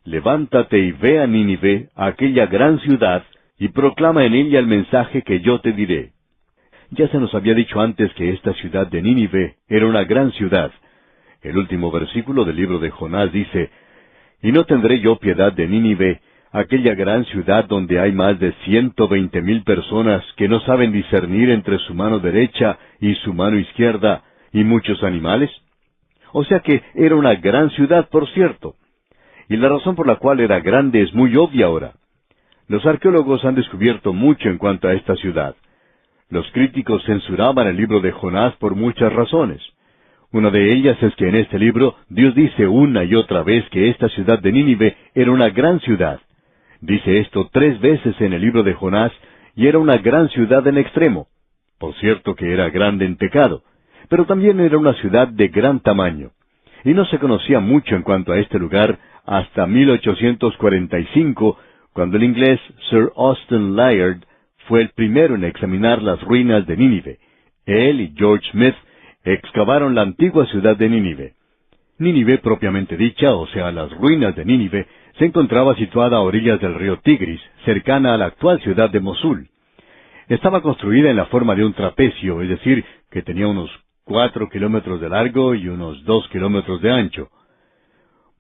«Levántate y ve a Nínive, aquella gran ciudad, y proclama en ella el mensaje que yo te diré». Ya se nos había dicho antes que esta ciudad de Nínive era una gran ciudad. El último versículo del libro de Jonás dice, «Y no tendré yo piedad de Nínive, aquella gran ciudad donde hay más de 120,000 personas que no saben discernir entre su mano derecha y su mano izquierda, y muchos animales». O sea que era una gran ciudad, por cierto. Y la razón por la cual era grande es muy obvia ahora. Los arqueólogos han descubierto mucho en cuanto a esta ciudad. Los críticos censuraban el libro de Jonás por muchas razones. Una de ellas es que en este libro Dios dice una y otra vez que esta ciudad de Nínive era una gran ciudad. Dice esto 3 veces en el libro de Jonás, y era una gran ciudad en extremo. Por cierto que era grande en pecado, pero también era una ciudad de gran tamaño. Y no se conocía mucho en cuanto a este lugar hasta 1845, cuando el inglés Sir Austen Layard fue el primero en examinar las ruinas de Nínive. Él y George Smith excavaron la antigua ciudad de Nínive. Nínive, propiamente dicha, o sea, las ruinas de Nínive, se encontraba situada a orillas del río Tigris, cercana a la actual ciudad de Mosul. Estaba construida en la forma de un trapecio, es decir, que tenía unos 4 kilómetros de largo y unos 2 kilómetros de ancho.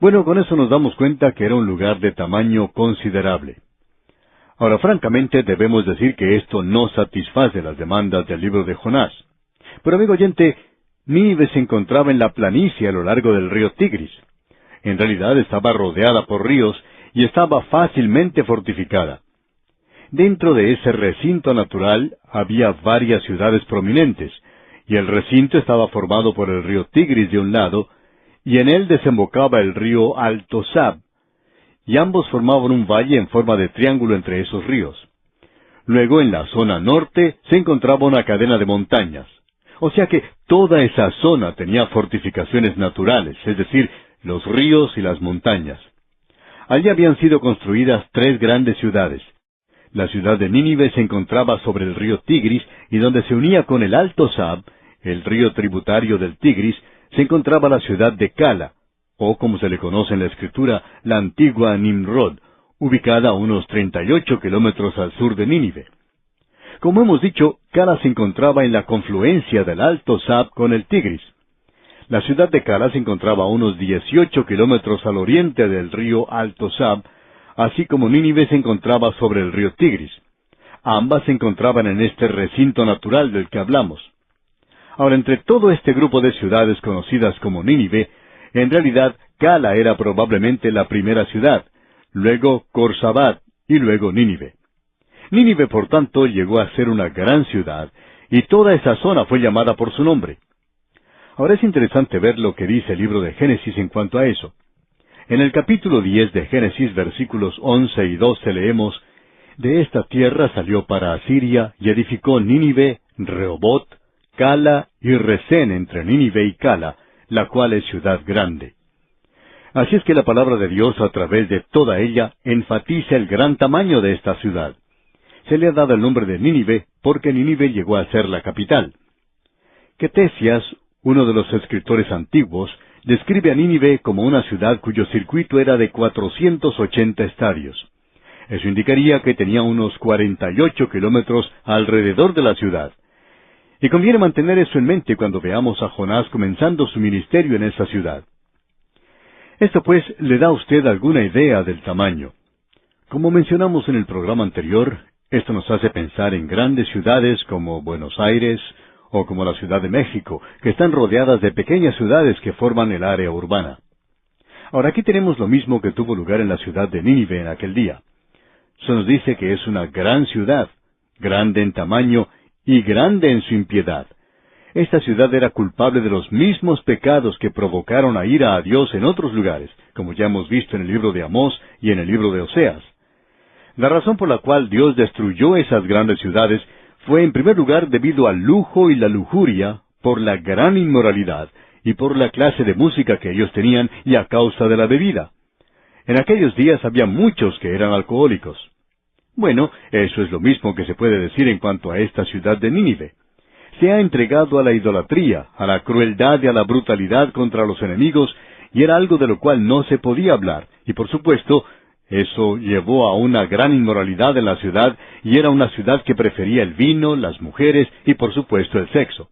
Bueno, con eso nos damos cuenta que era un lugar de tamaño considerable. Ahora, francamente, debemos decir que esto no satisface las demandas del libro de Jonás. Pero, amigo oyente, Nínive se encontraba en la planicie a lo largo del río Tigris. En realidad estaba rodeada por ríos y estaba fácilmente fortificada. Dentro de ese recinto natural había varias ciudades prominentes, y el recinto estaba formado por el río Tigris de un lado, y en él desembocaba el río Altosab, y ambos formaban un valle en forma de triángulo entre esos ríos. Luego, en la zona norte, se encontraba una cadena de montañas. O sea que toda esa zona tenía fortificaciones naturales, es decir, los ríos y las montañas. Allí habían sido construidas 3 grandes ciudades. La ciudad de Nínive se encontraba sobre el río Tigris, y donde se unía con el Alto Sab, el río tributario del Tigris, se encontraba la ciudad de Cala, o como se le conoce en la Escritura, la antigua Nimrod, ubicada a unos 38 kilómetros al sur de Nínive. Como hemos dicho, Cala se encontraba en la confluencia del Alto Sab con el Tigris. La ciudad de Cala se encontraba a unos 18 kilómetros al oriente del río Alto Sab, así como Nínive se encontraba sobre el río Tigris. Ambas se encontraban en este recinto natural del que hablamos. Ahora, entre todo este grupo de ciudades conocidas como Nínive, en realidad Cala era probablemente la primera ciudad, luego Corsabat y luego Nínive. Nínive, por tanto, llegó a ser una gran ciudad, y toda esa zona fue llamada por su nombre. Ahora es interesante ver lo que dice el libro de Génesis en cuanto a eso. En el capítulo 10 de Génesis, versículos 11 y 12, leemos: De esta tierra salió para Asiria, y edificó Nínive, Rehobot, Cala y Resén entre Nínive y Cala, la cual es ciudad grande. Así es que la palabra de Dios a través de toda ella enfatiza el gran tamaño de esta ciudad. Se le ha dado el nombre de Nínive porque Nínive llegó a ser la capital. Quetesias, uno de los escritores antiguos, describe a Nínive como una ciudad cuyo circuito era de 480 estadios. Eso indicaría que tenía unos 48 kilómetros alrededor de la ciudad. Y conviene mantener eso en mente cuando veamos a Jonás comenzando su ministerio en esa ciudad. Esto pues le da a usted alguna idea del tamaño. Como mencionamos en el programa anterior, esto nos hace pensar en grandes ciudades como Buenos Aires o como la Ciudad de México, que están rodeadas de pequeñas ciudades que forman el área urbana. Ahora aquí tenemos lo mismo que tuvo lugar en la ciudad de Nínive en aquel día. Se nos dice que es una gran ciudad, grande en tamaño y grande en su impiedad. Esta ciudad era culpable de los mismos pecados que provocaron a ira a Dios en otros lugares, como ya hemos visto en el libro de Amós y en el libro de Oseas. La razón por la cual Dios destruyó esas grandes ciudades fue en primer lugar debido al lujo y la lujuria, por la gran inmoralidad y por la clase de música que ellos tenían y a causa de la bebida. En aquellos días había muchos que eran alcohólicos. Bueno, eso es lo mismo que se puede decir en cuanto a esta ciudad de Nínive. Se ha entregado a la idolatría, a la crueldad y a la brutalidad contra los enemigos, y era algo de lo cual no se podía hablar, y por supuesto, eso llevó a una gran inmoralidad en la ciudad, y era una ciudad que prefería el vino, las mujeres y por supuesto el sexo.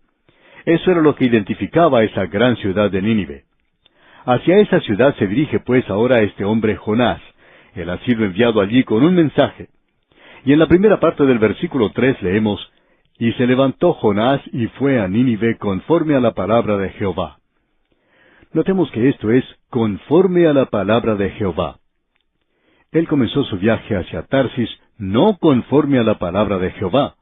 Eso era lo que identificaba a esa gran ciudad de Nínive. Hacia esa ciudad se dirige pues ahora este hombre Jonás. Él ha sido enviado allí con un mensaje. Y en la primera parte del versículo 3 leemos: Y se levantó Jonás y fue a Nínive conforme a la palabra de Jehová. Notemos que esto es conforme a la palabra de Jehová. Él comenzó su viaje hacia Tarsis no conforme a la palabra de Jehová,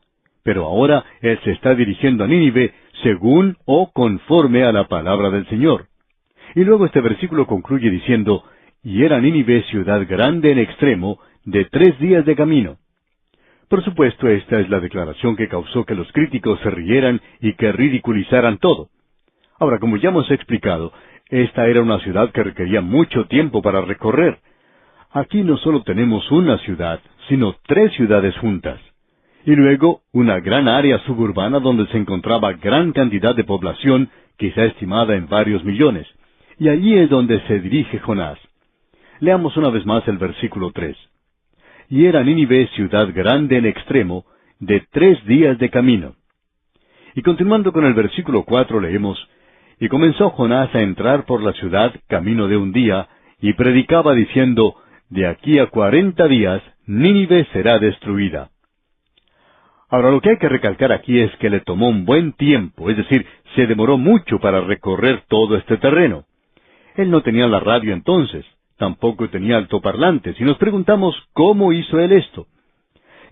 pero ahora él se está dirigiendo a Nínive según o conforme a la palabra del Señor. Y luego este versículo concluye diciendo: Y era Nínive ciudad grande en extremo, de 3 días de camino. Por supuesto, esta es la declaración que causó que los críticos se rieran y que ridiculizaran todo. Ahora, como ya hemos explicado, esta era una ciudad que requería mucho tiempo para recorrer. Aquí no solo tenemos una ciudad, sino 3 ciudades juntas. Y luego una gran área suburbana donde se encontraba gran cantidad de población, quizá estimada en varios millones. Y allí es donde se dirige Jonás. Leamos una vez más el versículo 3. Y era Nínive ciudad grande en extremo, de 3 días de camino. Y continuando con el versículo 4 leemos: Y comenzó Jonás a entrar por la ciudad camino de un día, y predicaba diciendo: De aquí a 40 días Nínive será destruida. Ahora lo que hay que recalcar aquí es que le tomó un buen tiempo, es decir, se demoró mucho para recorrer todo este terreno. Él no tenía la radio entonces, tampoco tenía altoparlantes, y nos preguntamos cómo hizo él esto.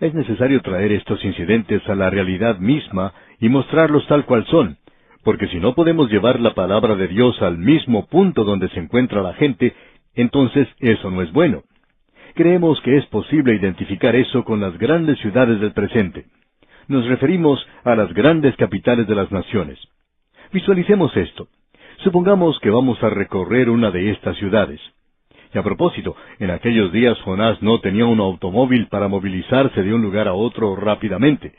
Es necesario traer estos incidentes a la realidad misma y mostrarlos tal cual son, porque si no podemos llevar la palabra de Dios al mismo punto donde se encuentra la gente, entonces eso no es bueno. Creemos que es posible identificar eso con las grandes ciudades del presente. Nos referimos a las grandes capitales de las naciones. Visualicemos esto. Supongamos que vamos a recorrer una de estas ciudades. Y a propósito, en aquellos días Jonás no tenía un automóvil para movilizarse de un lugar a otro rápidamente.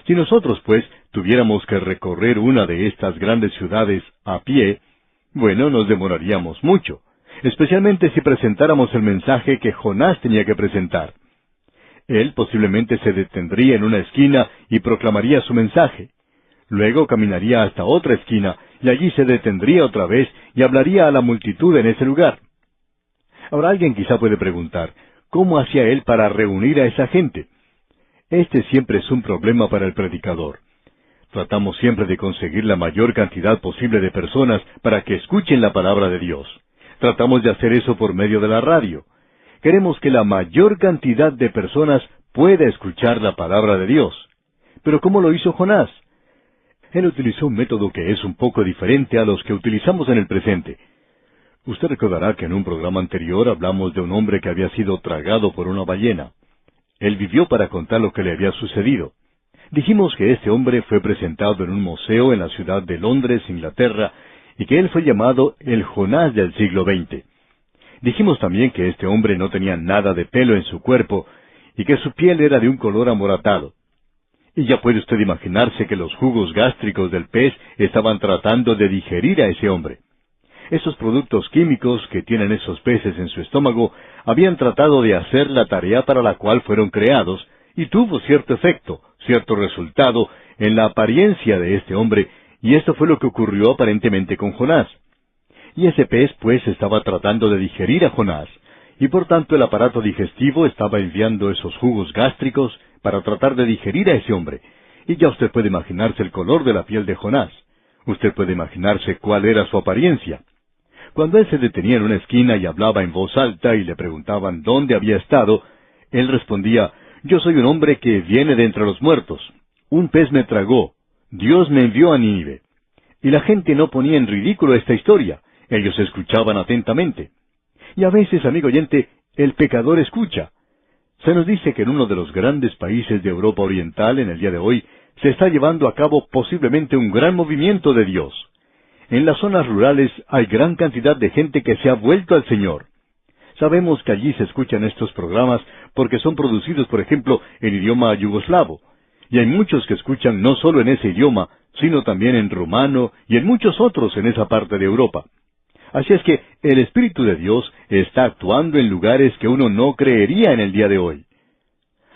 Si nosotros, pues, tuviéramos que recorrer una de estas grandes ciudades a pie, bueno, nos demoraríamos mucho, especialmente si presentáramos el mensaje que Jonás tenía que presentar. Él posiblemente se detendría en una esquina y proclamaría su mensaje. Luego caminaría hasta otra esquina y allí se detendría otra vez y hablaría a la multitud en ese lugar. Ahora alguien quizá puede preguntar, ¿cómo hacía él para reunir a esa gente? Este siempre es un problema para el predicador. Tratamos siempre de conseguir la mayor cantidad posible de personas para que escuchen la palabra de Dios. Tratamos de hacer eso por medio de la radio. Queremos que la mayor cantidad de personas pueda escuchar la palabra de Dios. Pero ¿cómo lo hizo Jonás? Él utilizó un método que es un poco diferente a los que utilizamos en el presente. Usted recordará que en un programa anterior hablamos de un hombre que había sido tragado por una ballena. Él vivió para contar lo que le había sucedido. Dijimos que este hombre fue presentado en un museo en la ciudad de Londres, Inglaterra, y que él fue llamado el Jonás del siglo XX. Dijimos también que este hombre no tenía nada de pelo en su cuerpo, y que su piel era de un color amoratado. Y ya puede usted imaginarse que los jugos gástricos del pez estaban tratando de digerir a ese hombre. Esos productos químicos que tienen esos peces en su estómago habían tratado de hacer la tarea para la cual fueron creados, y tuvo cierto efecto, cierto resultado en la apariencia de este hombre, y esto fue lo que ocurrió aparentemente con Jonás. Y ese pez, pues, estaba tratando de digerir a Jonás, y por tanto el aparato digestivo estaba enviando esos jugos gástricos para tratar de digerir a ese hombre. Y ya usted puede imaginarse el color de la piel de Jonás. Usted puede imaginarse cuál era su apariencia. Cuando él se detenía en una esquina y hablaba en voz alta y le preguntaban dónde había estado, él respondía, «Yo soy un hombre que viene de entre los muertos. Un pez me tragó. Dios me envió a Nínive». Y la gente no ponía en ridículo esta historia. Ellos escuchaban atentamente. Y a veces, amigo oyente, el pecador escucha. Se nos dice que en uno de los grandes países de Europa Oriental, en el día de hoy, se está llevando a cabo posiblemente un gran movimiento de Dios. En las zonas rurales hay gran cantidad de gente que se ha vuelto al Señor. Sabemos que allí se escuchan estos programas porque son producidos, por ejemplo, en idioma yugoslavo. Y hay muchos que escuchan no solo en ese idioma, sino también en rumano y en muchos otros en esa parte de Europa. Así es que el Espíritu de Dios está actuando en lugares que uno no creería en el día de hoy.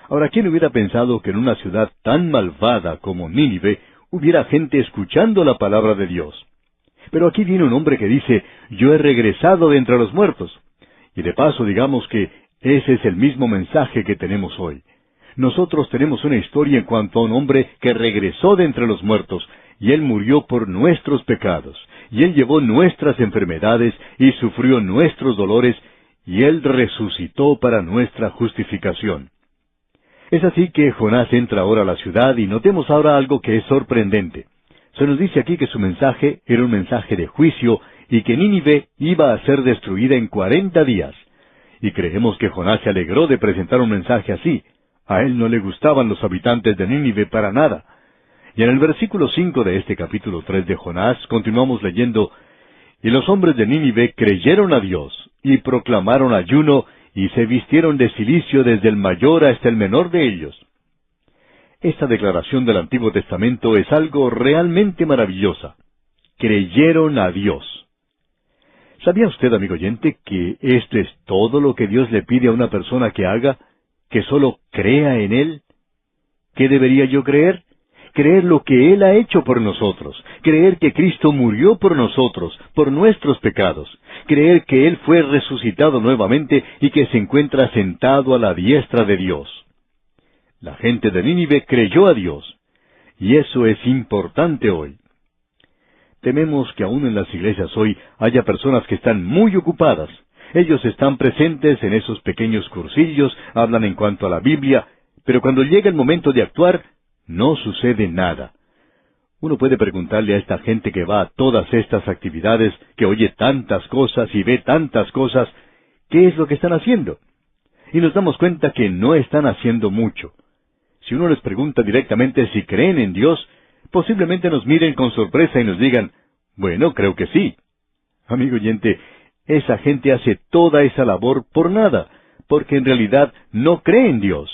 Ahora, ¿quién hubiera pensado que en una ciudad tan malvada como Nínive hubiera gente escuchando la palabra de Dios? Pero aquí viene un hombre que dice, «Yo he regresado de entre los muertos». Y de paso digamos que ese es el mismo mensaje que tenemos hoy. Nosotros tenemos una historia en cuanto a un hombre que regresó de entre los muertos, y él murió por nuestros pecados, y él llevó nuestras enfermedades, y sufrió nuestros dolores, y él resucitó para nuestra justificación. Es así que Jonás entra ahora a la ciudad, y notemos ahora algo que es sorprendente. Se nos dice aquí que su mensaje era un mensaje de juicio, y que Nínive iba a ser destruida en 40 días. Y creemos que Jonás se alegró de presentar un mensaje así. A él no le gustaban los habitantes de Nínive para nada. Y en el versículo 5 de este capítulo 3 de Jonás continuamos leyendo, «Y los hombres de Nínive creyeron a Dios, y proclamaron ayuno, y se vistieron de cilicio desde el mayor hasta el menor de ellos». Esta declaración del Antiguo Testamento es algo realmente maravillosa. Creyeron a Dios. ¿Sabía usted, amigo oyente, que esto es todo lo que Dios le pide a una persona que haga? ¿Que solo crea en Él? ¿Qué debería yo creer? Creer lo que Él ha hecho por nosotros. Creer que Cristo murió por nosotros, por nuestros pecados. Creer que Él fue resucitado nuevamente y que se encuentra sentado a la diestra de Dios. La gente de Nínive creyó a Dios. Y eso es importante hoy. Tememos que aún en las iglesias hoy haya personas que están muy ocupadas. Ellos están presentes en esos pequeños cursillos, hablan en cuanto a la Biblia, pero cuando llega el momento de actuar, no sucede nada. Uno puede preguntarle a esta gente que va a todas estas actividades, que oye tantas cosas y ve tantas cosas, ¿qué es lo que están haciendo? Y nos damos cuenta que no están haciendo mucho. Si uno les pregunta directamente si creen en Dios, posiblemente nos miren con sorpresa y nos digan, «Bueno, creo que sí». Amigo oyente, Esa gente hace toda esa labor por nada, porque en realidad no cree en Dios.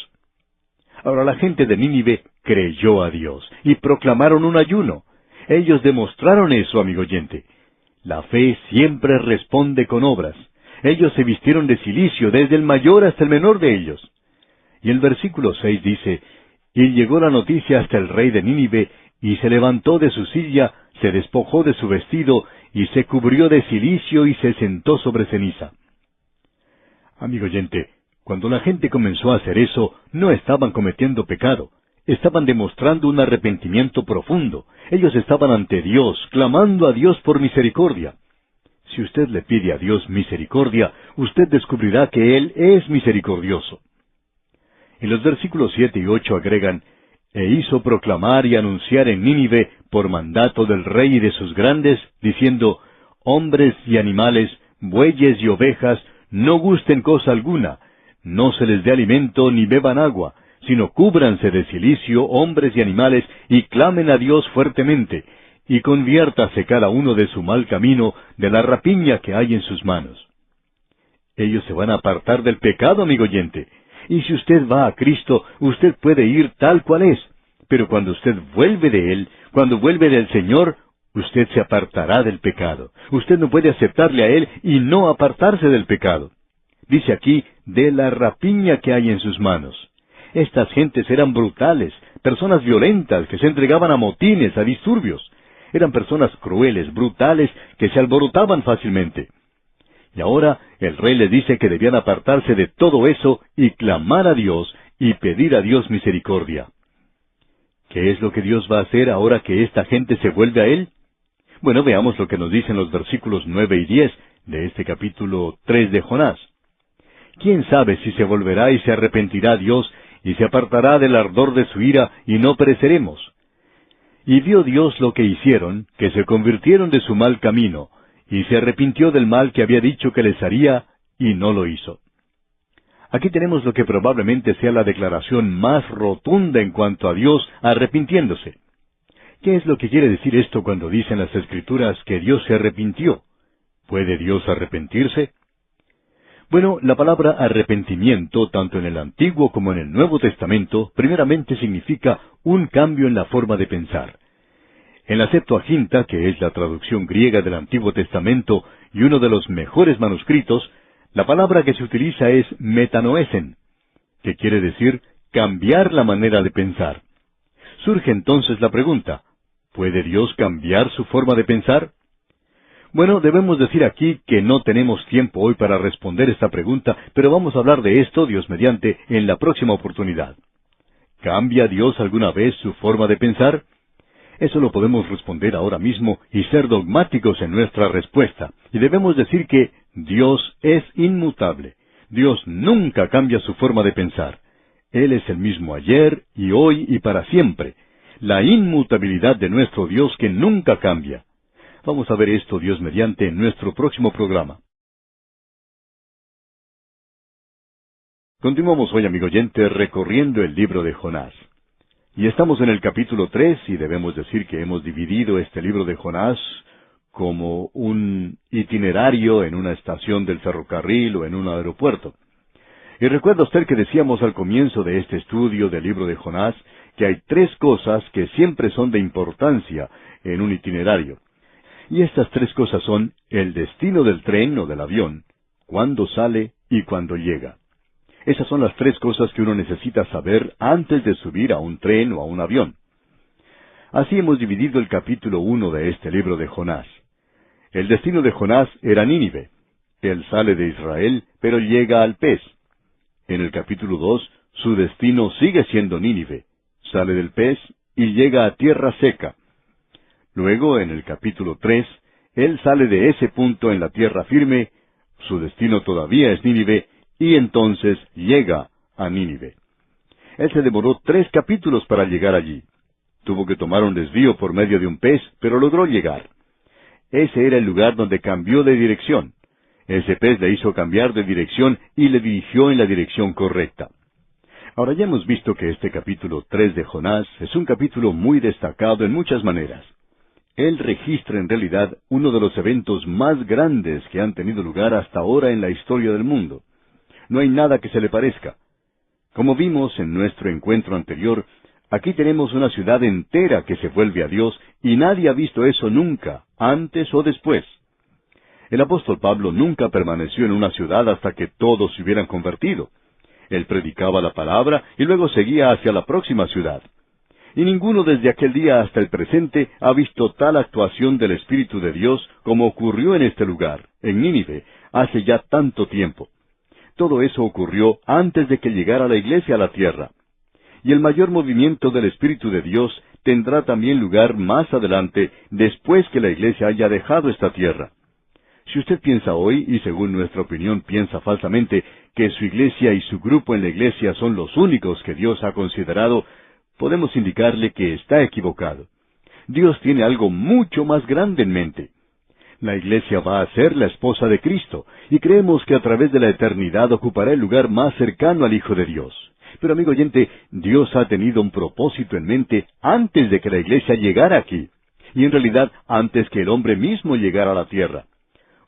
Ahora la gente de Nínive creyó a Dios y proclamaron un ayuno. Ellos demostraron eso, amigo oyente. La fe siempre responde con obras. Ellos se vistieron de cilicio, desde el mayor hasta el menor de ellos. Y el versículo 6 dice, y llegó la noticia hasta el rey de Nínive, y se levantó de su silla, se despojó de su vestido, y se cubrió de cilicio y se sentó sobre ceniza. Amigo oyente, cuando la gente comenzó a hacer eso, no estaban cometiendo pecado. Estaban demostrando un arrepentimiento profundo. Ellos estaban ante Dios, clamando a Dios por misericordia. Si usted le pide a Dios misericordia, usted descubrirá que Él es misericordioso. En los versículos 7 y 8 agregan, e hizo proclamar y anunciar en Nínive por mandato del rey y de sus grandes, diciendo, hombres y animales, bueyes y ovejas, no gusten cosa alguna, no se les dé alimento ni beban agua, sino cúbranse de cilicio hombres y animales, y clamen a Dios fuertemente, y conviértase cada uno de su mal camino, de la rapiña que hay en sus manos. Ellos se van a apartar del pecado, amigo oyente. Y si usted va a Cristo, usted puede ir tal cual es. Pero cuando usted vuelve de Él, cuando vuelve del Señor, usted se apartará del pecado. Usted no puede aceptarle a Él y no apartarse del pecado. Dice aquí, de la rapiña que hay en sus manos. Estas gentes eran brutales, personas violentas que se entregaban a motines, a disturbios. Eran personas crueles, brutales, que se alborotaban fácilmente. Y ahora el rey les dice que debían apartarse de todo eso y clamar a Dios y pedir a Dios misericordia. ¿Qué es lo que Dios va a hacer ahora que esta gente se vuelve a Él? Bueno, veamos lo que nos dicen los versículos 9 y 10 de este capítulo 3 de Jonás. ¿Quién sabe si se volverá y se arrepentirá Dios y se apartará del ardor de su ira y no pereceremos? Y vio Dios lo que hicieron, que se convirtieron de su mal camino, y se arrepintió del mal que había dicho que les haría, y no lo hizo. Aquí tenemos lo que probablemente sea la declaración más rotunda en cuanto a Dios arrepintiéndose. ¿Qué es lo que quiere decir esto cuando dicen las Escrituras que Dios se arrepintió? ¿Puede Dios arrepentirse? Bueno, la palabra arrepentimiento, tanto en el Antiguo como en el Nuevo Testamento, primeramente significa un cambio en la forma de pensar. En la Septuaginta, que es la traducción griega del Antiguo Testamento y uno de los mejores manuscritos, la palabra que se utiliza es metanoesen, que quiere decir cambiar la manera de pensar. Surge entonces la pregunta, ¿puede Dios cambiar su forma de pensar? Bueno, debemos decir aquí que no tenemos tiempo hoy para responder esta pregunta, pero vamos a hablar de esto, Dios mediante, en la próxima oportunidad. ¿Cambia Dios alguna vez su forma de pensar? Eso lo podemos responder ahora mismo y ser dogmáticos en nuestra respuesta. Y debemos decir que Dios es inmutable. Dios nunca cambia su forma de pensar. Él es el mismo ayer y hoy y para siempre. La inmutabilidad de nuestro Dios que nunca cambia. Vamos a ver esto, Dios mediante, en nuestro próximo programa. Continuamos hoy, amigo oyente, recorriendo el libro de Jonás. Y estamos en el capítulo 3 y debemos decir que hemos dividido este libro de Jonás como un itinerario en una estación del ferrocarril o en un aeropuerto. Y recuerda usted que decíamos al comienzo de este estudio del libro de Jonás que hay tres cosas que siempre son de importancia en un itinerario. Y estas tres cosas son el destino del tren o del avión, cuándo sale y cuándo llega. Esas son las tres cosas que uno necesita saber antes de subir a un tren o a un avión. Así hemos dividido el capítulo 1 de este libro de Jonás. El destino de Jonás era Nínive. Él sale de Israel, pero llega al pez. En el capítulo 2, su destino sigue siendo Nínive. Sale del pez y llega a tierra seca. Luego, en el capítulo 3, él sale de ese punto en la tierra firme, su destino todavía es Nínive, y entonces llega a Nínive. Él se demoró 3 capítulos para llegar allí. Tuvo que tomar un desvío por medio de un pez, pero logró llegar. Ese era el lugar donde cambió de dirección. Ese pez le hizo cambiar de dirección y le dirigió en la dirección correcta. Ahora ya hemos visto que este capítulo 3 de Jonás es un capítulo muy destacado en muchas maneras. Él registra en realidad uno de los eventos más grandes que han tenido lugar hasta ahora en la historia del mundo. No hay nada que se le parezca. Como vimos en nuestro encuentro anterior, aquí tenemos una ciudad entera que se vuelve a Dios y nadie ha visto eso nunca, antes o después. El apóstol Pablo nunca permaneció en una ciudad hasta que todos se hubieran convertido. Él predicaba la palabra y luego seguía hacia la próxima ciudad. Y ninguno desde aquel día hasta el presente ha visto tal actuación del Espíritu de Dios como ocurrió en este lugar, en Nínive, hace ya tanto tiempo. Todo eso ocurrió antes de que llegara la iglesia a la tierra. Y el mayor movimiento del Espíritu de Dios tendrá también lugar más adelante, después que la iglesia haya dejado esta tierra. Si usted piensa hoy, y según nuestra opinión piensa falsamente, que su iglesia y su grupo en la iglesia son los únicos que Dios ha considerado, podemos indicarle que está equivocado. Dios tiene algo mucho más grande en mente. La iglesia va a ser la esposa de Cristo, y creemos que a través de la eternidad ocupará el lugar más cercano al Hijo de Dios. Pero amigo oyente, Dios ha tenido un propósito en mente antes de que la iglesia llegara aquí, y en realidad antes que el hombre mismo llegara a la tierra.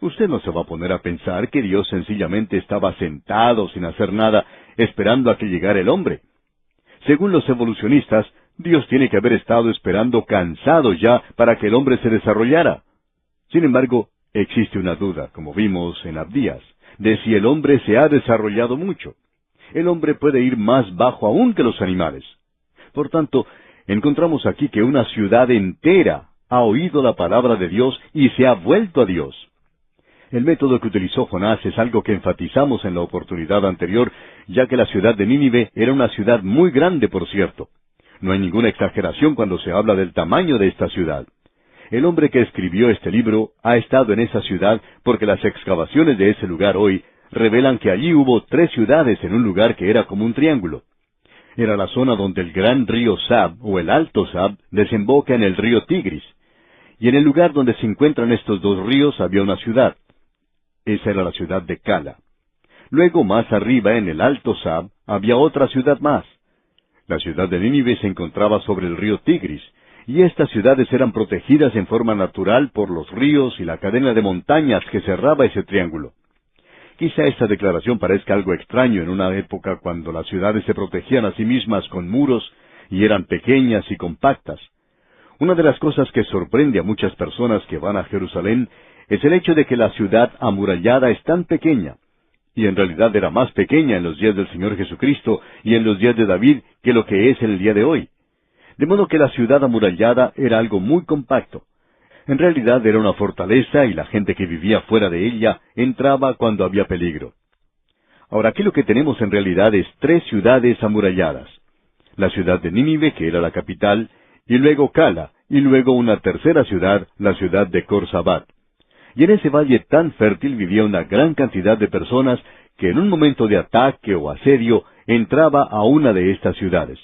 Usted no se va a poner a pensar que Dios sencillamente estaba sentado sin hacer nada, esperando a que llegara el hombre. Según los evolucionistas, Dios tiene que haber estado esperando cansado ya para que el hombre se desarrollara. Sin embargo, existe una duda, como vimos en Abdías, de si el hombre se ha desarrollado mucho. El hombre puede ir más bajo aún que los animales. Por tanto, encontramos aquí que una ciudad entera ha oído la palabra de Dios y se ha vuelto a Dios. El método que utilizó Jonás es algo que enfatizamos en la oportunidad anterior, ya que la ciudad de Nínive era una ciudad muy grande, por cierto. No hay ninguna exageración cuando se habla del tamaño de esta ciudad. El hombre que escribió este libro ha estado en esa ciudad porque las excavaciones de ese lugar hoy revelan que allí hubo 3 ciudades en un lugar que era como un triángulo. Era la zona donde el gran río Sab, o el Alto Sab, desemboca en el río Tigris. Y en el lugar donde se encuentran estos 2 ríos había una ciudad. Esa era la ciudad de Cala. Luego, más arriba, en el Alto Sab, había otra ciudad más. La ciudad de Nínive se encontraba sobre el río Tigris, y estas ciudades eran protegidas en forma natural por los ríos y la cadena de montañas que cerraba ese triángulo. Quizá esta declaración parezca algo extraño en una época cuando las ciudades se protegían a sí mismas con muros y eran pequeñas y compactas. Una de las cosas que sorprende a muchas personas que van a Jerusalén es el hecho de que la ciudad amurallada es tan pequeña, y en realidad era más pequeña en los días del Señor Jesucristo y en los días de David que lo que es en el día de hoy. De modo que la ciudad amurallada era algo muy compacto. En realidad era una fortaleza y la gente que vivía fuera de ella entraba cuando había peligro. Ahora aquí lo que tenemos en realidad es 3 ciudades amuralladas. La ciudad de Nínive, que era la capital, y luego Cala, y luego una tercera ciudad, la ciudad de Corsabat. Y en ese valle tan fértil vivía una gran cantidad de personas que en un momento de ataque o asedio entraba a una de estas ciudades.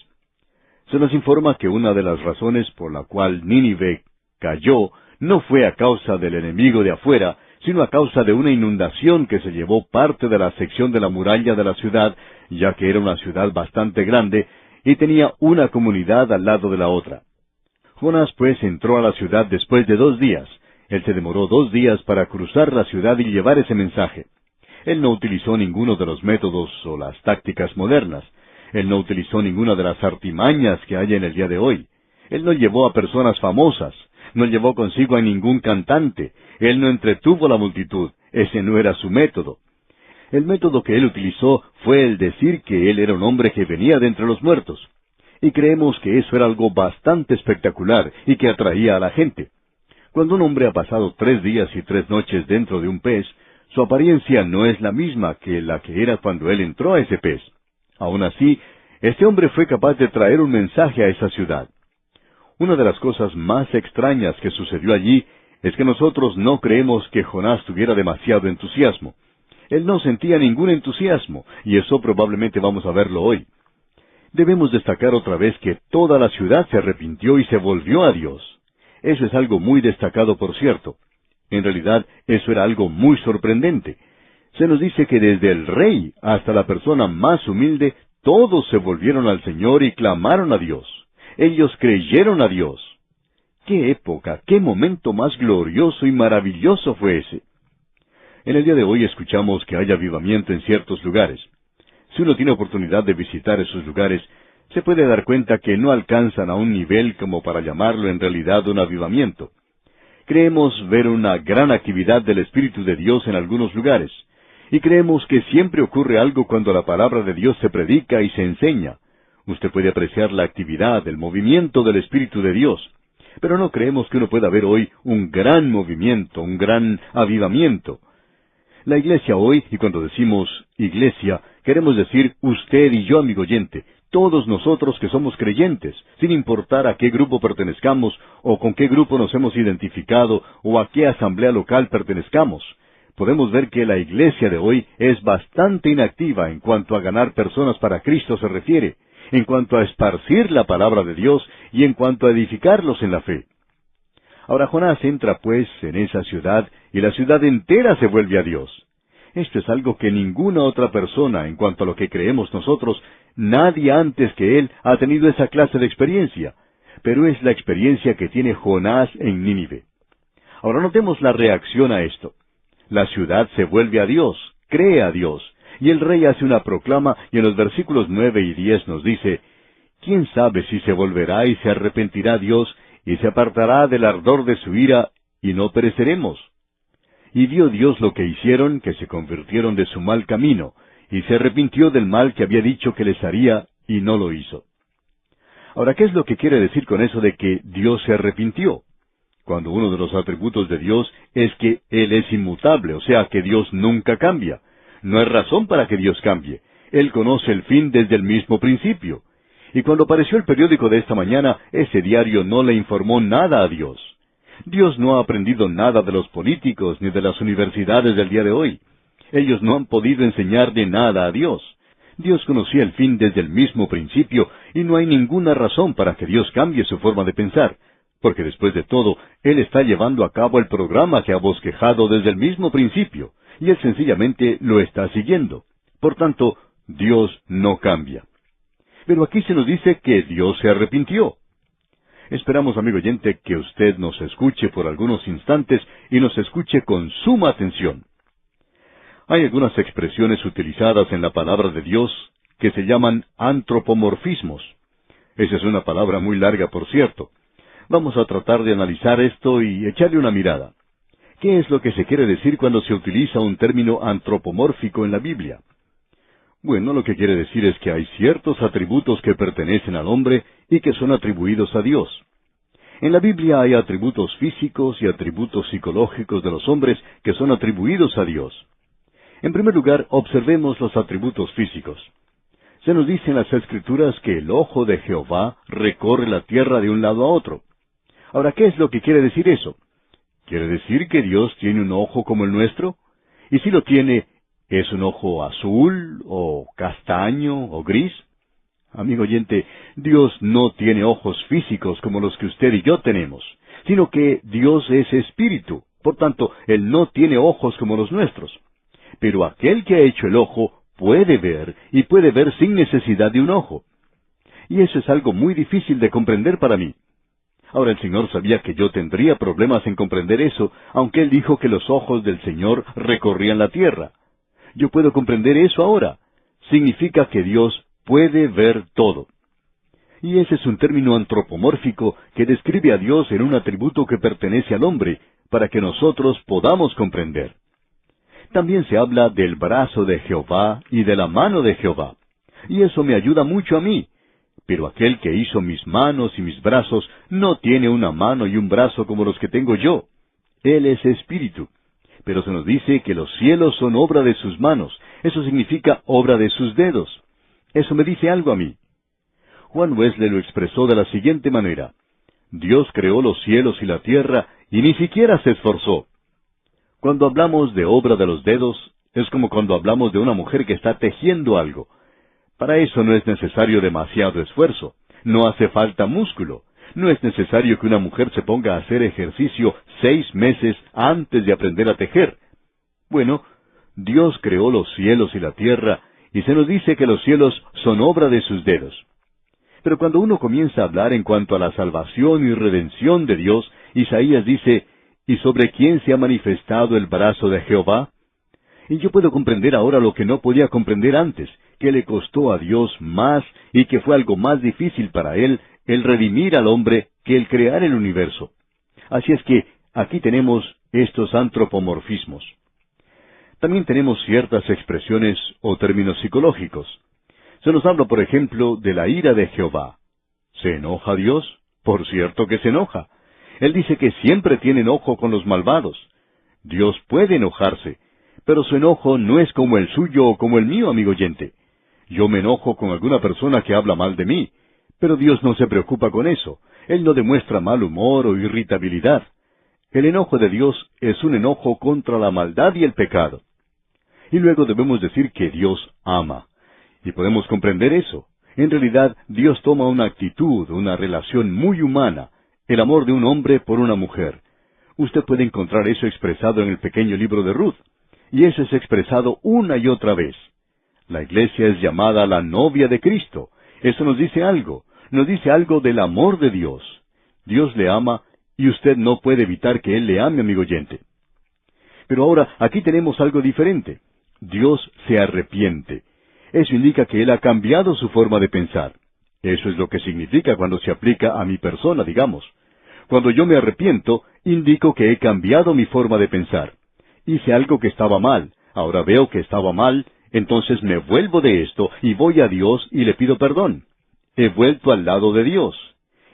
Se nos informa que una de las razones por la cual Nínive cayó no fue a causa del enemigo de afuera, sino a causa de una inundación que se llevó parte de la sección de la muralla de la ciudad, ya que era una ciudad bastante grande y tenía una comunidad al lado de la otra. Jonás pues entró a la ciudad después de 2 días. Él se demoró 2 días para cruzar la ciudad y llevar ese mensaje. Él no utilizó ninguno de los métodos o las tácticas modernas. Él no utilizó ninguna de las artimañas que hay en el día de hoy. Él no llevó a personas famosas. No llevó consigo a ningún cantante. Él no entretuvo a la multitud. Ese no era su método. El método que él utilizó fue el decir que él era un hombre que venía de entre los muertos. Y creemos que eso era algo bastante espectacular y que atraía a la gente. Cuando un hombre ha pasado 3 días y 3 noches dentro de un pez, su apariencia no es la misma que la que era cuando él entró a ese pez. Aún así, este hombre fue capaz de traer un mensaje a esa ciudad. Una de las cosas más extrañas que sucedió allí es que nosotros no creemos que Jonás tuviera demasiado entusiasmo. Él no sentía ningún entusiasmo, y eso probablemente vamos a verlo hoy. Debemos destacar otra vez que toda la ciudad se arrepintió y se volvió a Dios. Eso es algo muy destacado, por cierto. En realidad, eso era algo muy sorprendente. Se nos dice que desde el rey hasta la persona más humilde, todos se volvieron al Señor y clamaron a Dios. Ellos creyeron a Dios. ¡Qué época, qué momento más glorioso y maravilloso fue ese! En el día de hoy escuchamos que hay avivamiento en ciertos lugares. Si uno tiene oportunidad de visitar esos lugares, se puede dar cuenta que no alcanzan a un nivel como para llamarlo en realidad un avivamiento. Creemos ver una gran actividad del Espíritu de Dios en algunos lugares, y creemos que siempre ocurre algo cuando la palabra de Dios se predica y se enseña. Usted puede apreciar la actividad, el movimiento del Espíritu de Dios, pero no creemos que uno pueda ver hoy un gran movimiento, un gran avivamiento. La iglesia hoy, y cuando decimos iglesia, queremos decir usted y yo, amigo oyente, todos nosotros que somos creyentes, sin importar a qué grupo pertenezcamos, o con qué grupo nos hemos identificado, o a qué asamblea local pertenezcamos. Podemos ver que la iglesia de hoy es bastante inactiva en cuanto a ganar personas para Cristo se refiere, en cuanto a esparcir la palabra de Dios y en cuanto a edificarlos en la fe. Ahora Jonás entra pues en esa ciudad y la ciudad entera se vuelve a Dios. Esto es algo que ninguna otra persona, en cuanto a lo que creemos nosotros, nadie antes que él ha tenido esa clase de experiencia, pero es la experiencia que tiene Jonás en Nínive. Ahora notemos la reacción a esto. La ciudad se vuelve a Dios, cree a Dios, y el rey hace una proclama y en los versículos 9 y 10 nos dice, ¿quién sabe si se volverá y se arrepentirá Dios y se apartará del ardor de su ira y no pereceremos? Y vio Dios lo que hicieron, que se convirtieron de su mal camino, y se arrepintió del mal que había dicho que les haría, y no lo hizo. Ahora, ¿qué es lo que quiere decir con eso de que Dios se arrepintió? Cuando uno de los atributos de Dios es que Él es inmutable, o sea, que Dios nunca cambia. No hay razón para que Dios cambie. Él conoce el fin desde el mismo principio. Y cuando apareció el periódico de esta mañana, ese diario no le informó nada a Dios. Dios no ha aprendido nada de los políticos ni de las universidades del día de hoy. Ellos no han podido enseñarle nada a Dios. Dios conocía el fin desde el mismo principio y no hay ninguna razón para que Dios cambie su forma de pensar, porque después de todo, Él está llevando a cabo el programa que ha bosquejado desde el mismo principio, y Él sencillamente lo está siguiendo. Por tanto, Dios no cambia. Pero aquí se nos dice que Dios se arrepintió. Esperamos, amigo oyente, que usted nos escuche por algunos instantes y nos escuche con suma atención. Hay algunas expresiones utilizadas en la palabra de Dios que se llaman antropomorfismos. Esa es una palabra muy larga, por cierto. Vamos a tratar de analizar esto y echarle una mirada. ¿Qué es lo que se quiere decir cuando se utiliza un término antropomórfico en la Biblia? Bueno, lo que quiere decir es que hay ciertos atributos que pertenecen al hombre y que son atribuidos a Dios. En la Biblia hay atributos físicos y atributos psicológicos de los hombres que son atribuidos a Dios. En primer lugar, observemos los atributos físicos. Se nos dice en las Escrituras que el ojo de Jehová recorre la tierra de un lado a otro. Ahora, ¿qué es lo que quiere decir eso? ¿Quiere decir que Dios tiene un ojo como el nuestro? Y si lo tiene, ¿es un ojo azul, o castaño, o gris? Amigo oyente, Dios no tiene ojos físicos como los que usted y yo tenemos, sino que Dios es espíritu. Por tanto, Él no tiene ojos como los nuestros. Pero aquel que ha hecho el ojo puede ver, y puede ver sin necesidad de un ojo. Y eso es algo muy difícil de comprender para mí. Ahora el Señor sabía que yo tendría problemas en comprender eso, aunque Él dijo que los ojos del Señor recorrían la tierra. Yo puedo comprender eso ahora. Significa que Dios puede ver todo. Y ese es un término antropomórfico que describe a Dios en un atributo que pertenece al hombre, para que nosotros podamos comprender. También se habla del brazo de Jehová y de la mano de Jehová. Y eso me ayuda mucho a mí. Pero aquel que hizo mis manos y mis brazos no tiene una mano y un brazo como los que tengo yo. Él es espíritu. Pero se nos dice que los cielos son obra de sus manos. Eso significa obra de sus dedos. Eso me dice algo a mí. Juan Wesley lo expresó de la siguiente manera: Dios creó los cielos y la tierra y ni siquiera se esforzó. Cuando hablamos de obra de los dedos, es como cuando hablamos de una mujer que está tejiendo algo. Para eso no es necesario demasiado esfuerzo. No hace falta músculo. No es necesario que una mujer se ponga a hacer ejercicio 6 meses antes de aprender a tejer. Bueno, Dios creó los cielos y la tierra, y se nos dice que los cielos son obra de sus dedos. Pero cuando uno comienza a hablar en cuanto a la salvación y redención de Dios, Isaías dice, ¿y sobre quién se ha manifestado el brazo de Jehová? Y yo puedo comprender ahora lo que no podía comprender antes, que le costó a Dios más y que fue algo más difícil para Él el redimir al hombre que el crear el universo. Así es que aquí tenemos estos antropomorfismos. También tenemos ciertas expresiones o términos psicológicos. Se nos habla, por ejemplo, de la ira de Jehová. ¿Se enoja Dios? Por cierto que se enoja. Él dice que siempre tiene enojo con los malvados. Dios puede enojarse, pero su enojo no es como el suyo o como el mío, amigo oyente. Yo me enojo con alguna persona que habla mal de mí, pero Dios no se preocupa con eso. Él no demuestra mal humor o irritabilidad. El enojo de Dios es un enojo contra la maldad y el pecado. Y luego debemos decir que Dios ama. Y podemos comprender eso. En realidad, Dios toma una actitud, una relación muy humana, el amor de un hombre por una mujer. Usted puede encontrar eso expresado en el pequeño libro de Ruth. Y eso es expresado una y otra vez. La iglesia es llamada la novia de Cristo. Eso nos dice algo. Nos dice algo del amor de Dios. Dios le ama y usted no puede evitar que Él le ame, amigo oyente. Pero ahora, aquí tenemos algo diferente. Dios se arrepiente. Eso indica que Él ha cambiado su forma de pensar. Eso es lo que significa cuando se aplica a mi persona, digamos. Cuando yo me arrepiento, indico que he cambiado mi forma de pensar. Hice algo que estaba mal, ahora veo que estaba mal, entonces me vuelvo de esto y voy a Dios y le pido perdón. He vuelto al lado de Dios.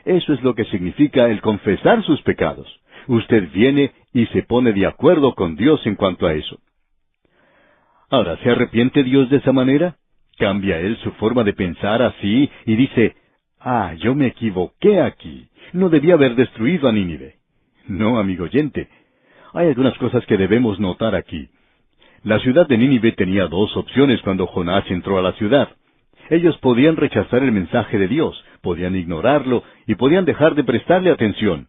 Eso es lo que significa el confesar sus pecados. Usted viene y se pone de acuerdo con Dios en cuanto a eso. Ahora, ¿se arrepiente Dios de esa manera? ¿Cambia Él su forma de pensar así y dice, yo me equivoqué aquí, no debía haber destruido a Nínive? No, amigo oyente. Hay algunas cosas que debemos notar aquí. La ciudad de Nínive tenía dos opciones cuando Jonás entró a la ciudad. Ellos podían rechazar el mensaje de Dios, podían ignorarlo y podían dejar de prestarle atención.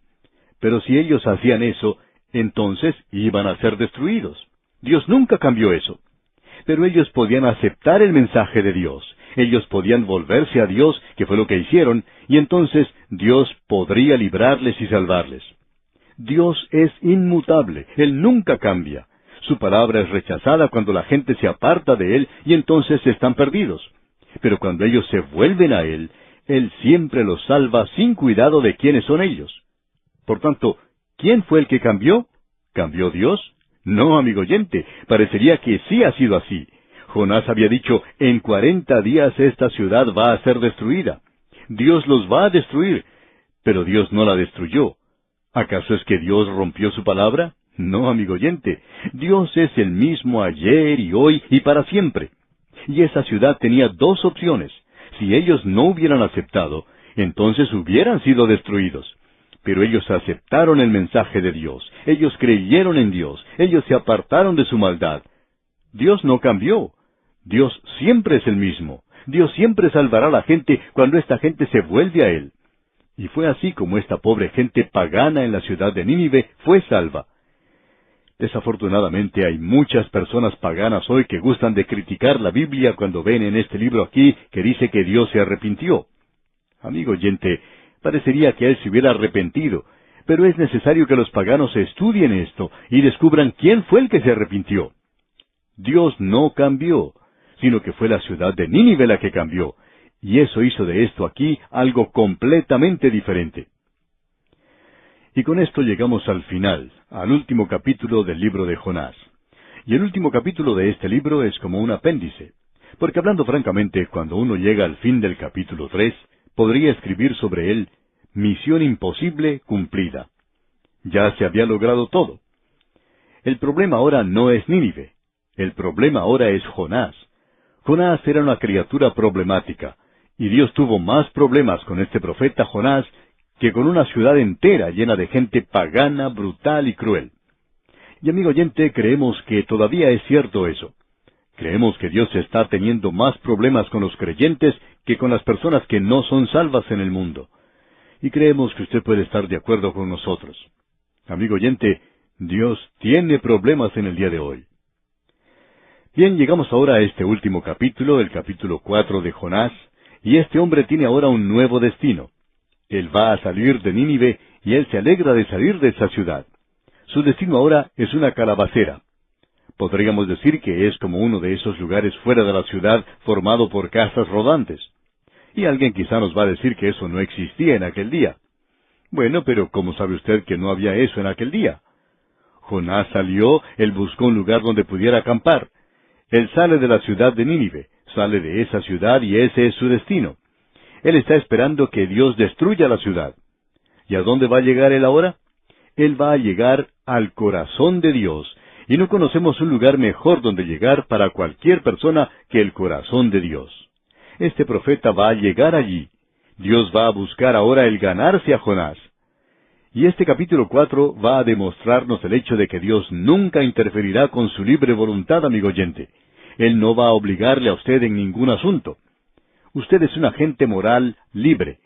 Pero si ellos hacían eso, entonces iban a ser destruidos. Dios nunca cambió eso. Pero ellos podían aceptar el mensaje de Dios. Ellos podían volverse a Dios, que fue lo que hicieron, y entonces Dios podría librarles y salvarles. Dios es inmutable, Él nunca cambia. Su palabra es rechazada cuando la gente se aparta de Él y entonces están perdidos. Pero cuando ellos se vuelven a Él, Él siempre los salva sin cuidado de quiénes son ellos. Por tanto, ¿quién fue el que cambió? ¿Cambió Dios? No, amigo oyente, parecería que sí ha sido así. Jonás había dicho, en 40 días esta ciudad va a ser destruida. Dios los va a destruir, pero Dios no la destruyó. ¿Acaso es que Dios rompió su palabra? No, amigo oyente, Dios es el mismo ayer y hoy y para siempre. Y esa ciudad tenía dos opciones. Si ellos no hubieran aceptado, entonces hubieran sido destruidos. Pero ellos aceptaron el mensaje de Dios. Ellos creyeron en Dios. Ellos se apartaron de su maldad. Dios no cambió. Dios siempre es el mismo. Dios siempre salvará a la gente cuando esta gente se vuelve a Él. Y fue así como esta pobre gente pagana en la ciudad de Nínive fue salva. Desafortunadamente hay muchas personas paganas hoy que gustan de criticar la Biblia cuando ven en este libro aquí que dice que Dios se arrepintió. Amigo oyente, parecería que Él se hubiera arrepentido, pero es necesario que los paganos estudien esto y descubran quién fue el que se arrepintió. Dios no cambió, sino que fue la ciudad de Nínive la que cambió, y eso hizo de esto aquí algo completamente diferente. Y con esto llegamos al final, al último capítulo del libro de Jonás. Y el último capítulo de este libro es como un apéndice, porque hablando francamente, cuando uno llega al fin del capítulo 3, podría escribir sobre él, misión imposible cumplida. Ya se había logrado todo. El problema ahora no es Nínive, el problema ahora es Jonás. Jonás era una criatura problemática, y Dios tuvo más problemas con este profeta Jonás que con una ciudad entera llena de gente pagana, brutal y cruel. Y amigo oyente, creemos que todavía es cierto eso. Creemos que Dios está teniendo más problemas con los creyentes que con las personas que no son salvas en el mundo. Y creemos que usted puede estar de acuerdo con nosotros. Amigo oyente, Dios tiene problemas en el día de hoy. Bien, llegamos ahora a este último capítulo, el capítulo 4 de Jonás, y este hombre tiene ahora un nuevo destino. Él va a salir de Nínive y él se alegra de salir de esa ciudad. Su destino ahora es una calabacera. Podríamos decir que es como uno de esos lugares fuera de la ciudad formado por casas rodantes. Y alguien quizá nos va a decir que eso no existía en aquel día. Bueno, pero ¿cómo sabe usted que no había eso en aquel día? Jonás salió, él buscó un lugar donde pudiera acampar. Él sale de la ciudad de Nínive, sale de esa ciudad y ese es su destino. Él está esperando que Dios destruya la ciudad. ¿Y a dónde va a llegar él ahora? Él va a llegar al corazón de Dios, y no conocemos un lugar mejor donde llegar para cualquier persona que el corazón de Dios. Este profeta va a llegar allí. Dios va a buscar ahora el ganarse a Jonás. Y este capítulo 4 va a demostrarnos el hecho de que Dios nunca interferirá con su libre voluntad, amigo oyente. Él no va a obligarle a usted en ningún asunto. Usted es un agente moral libre.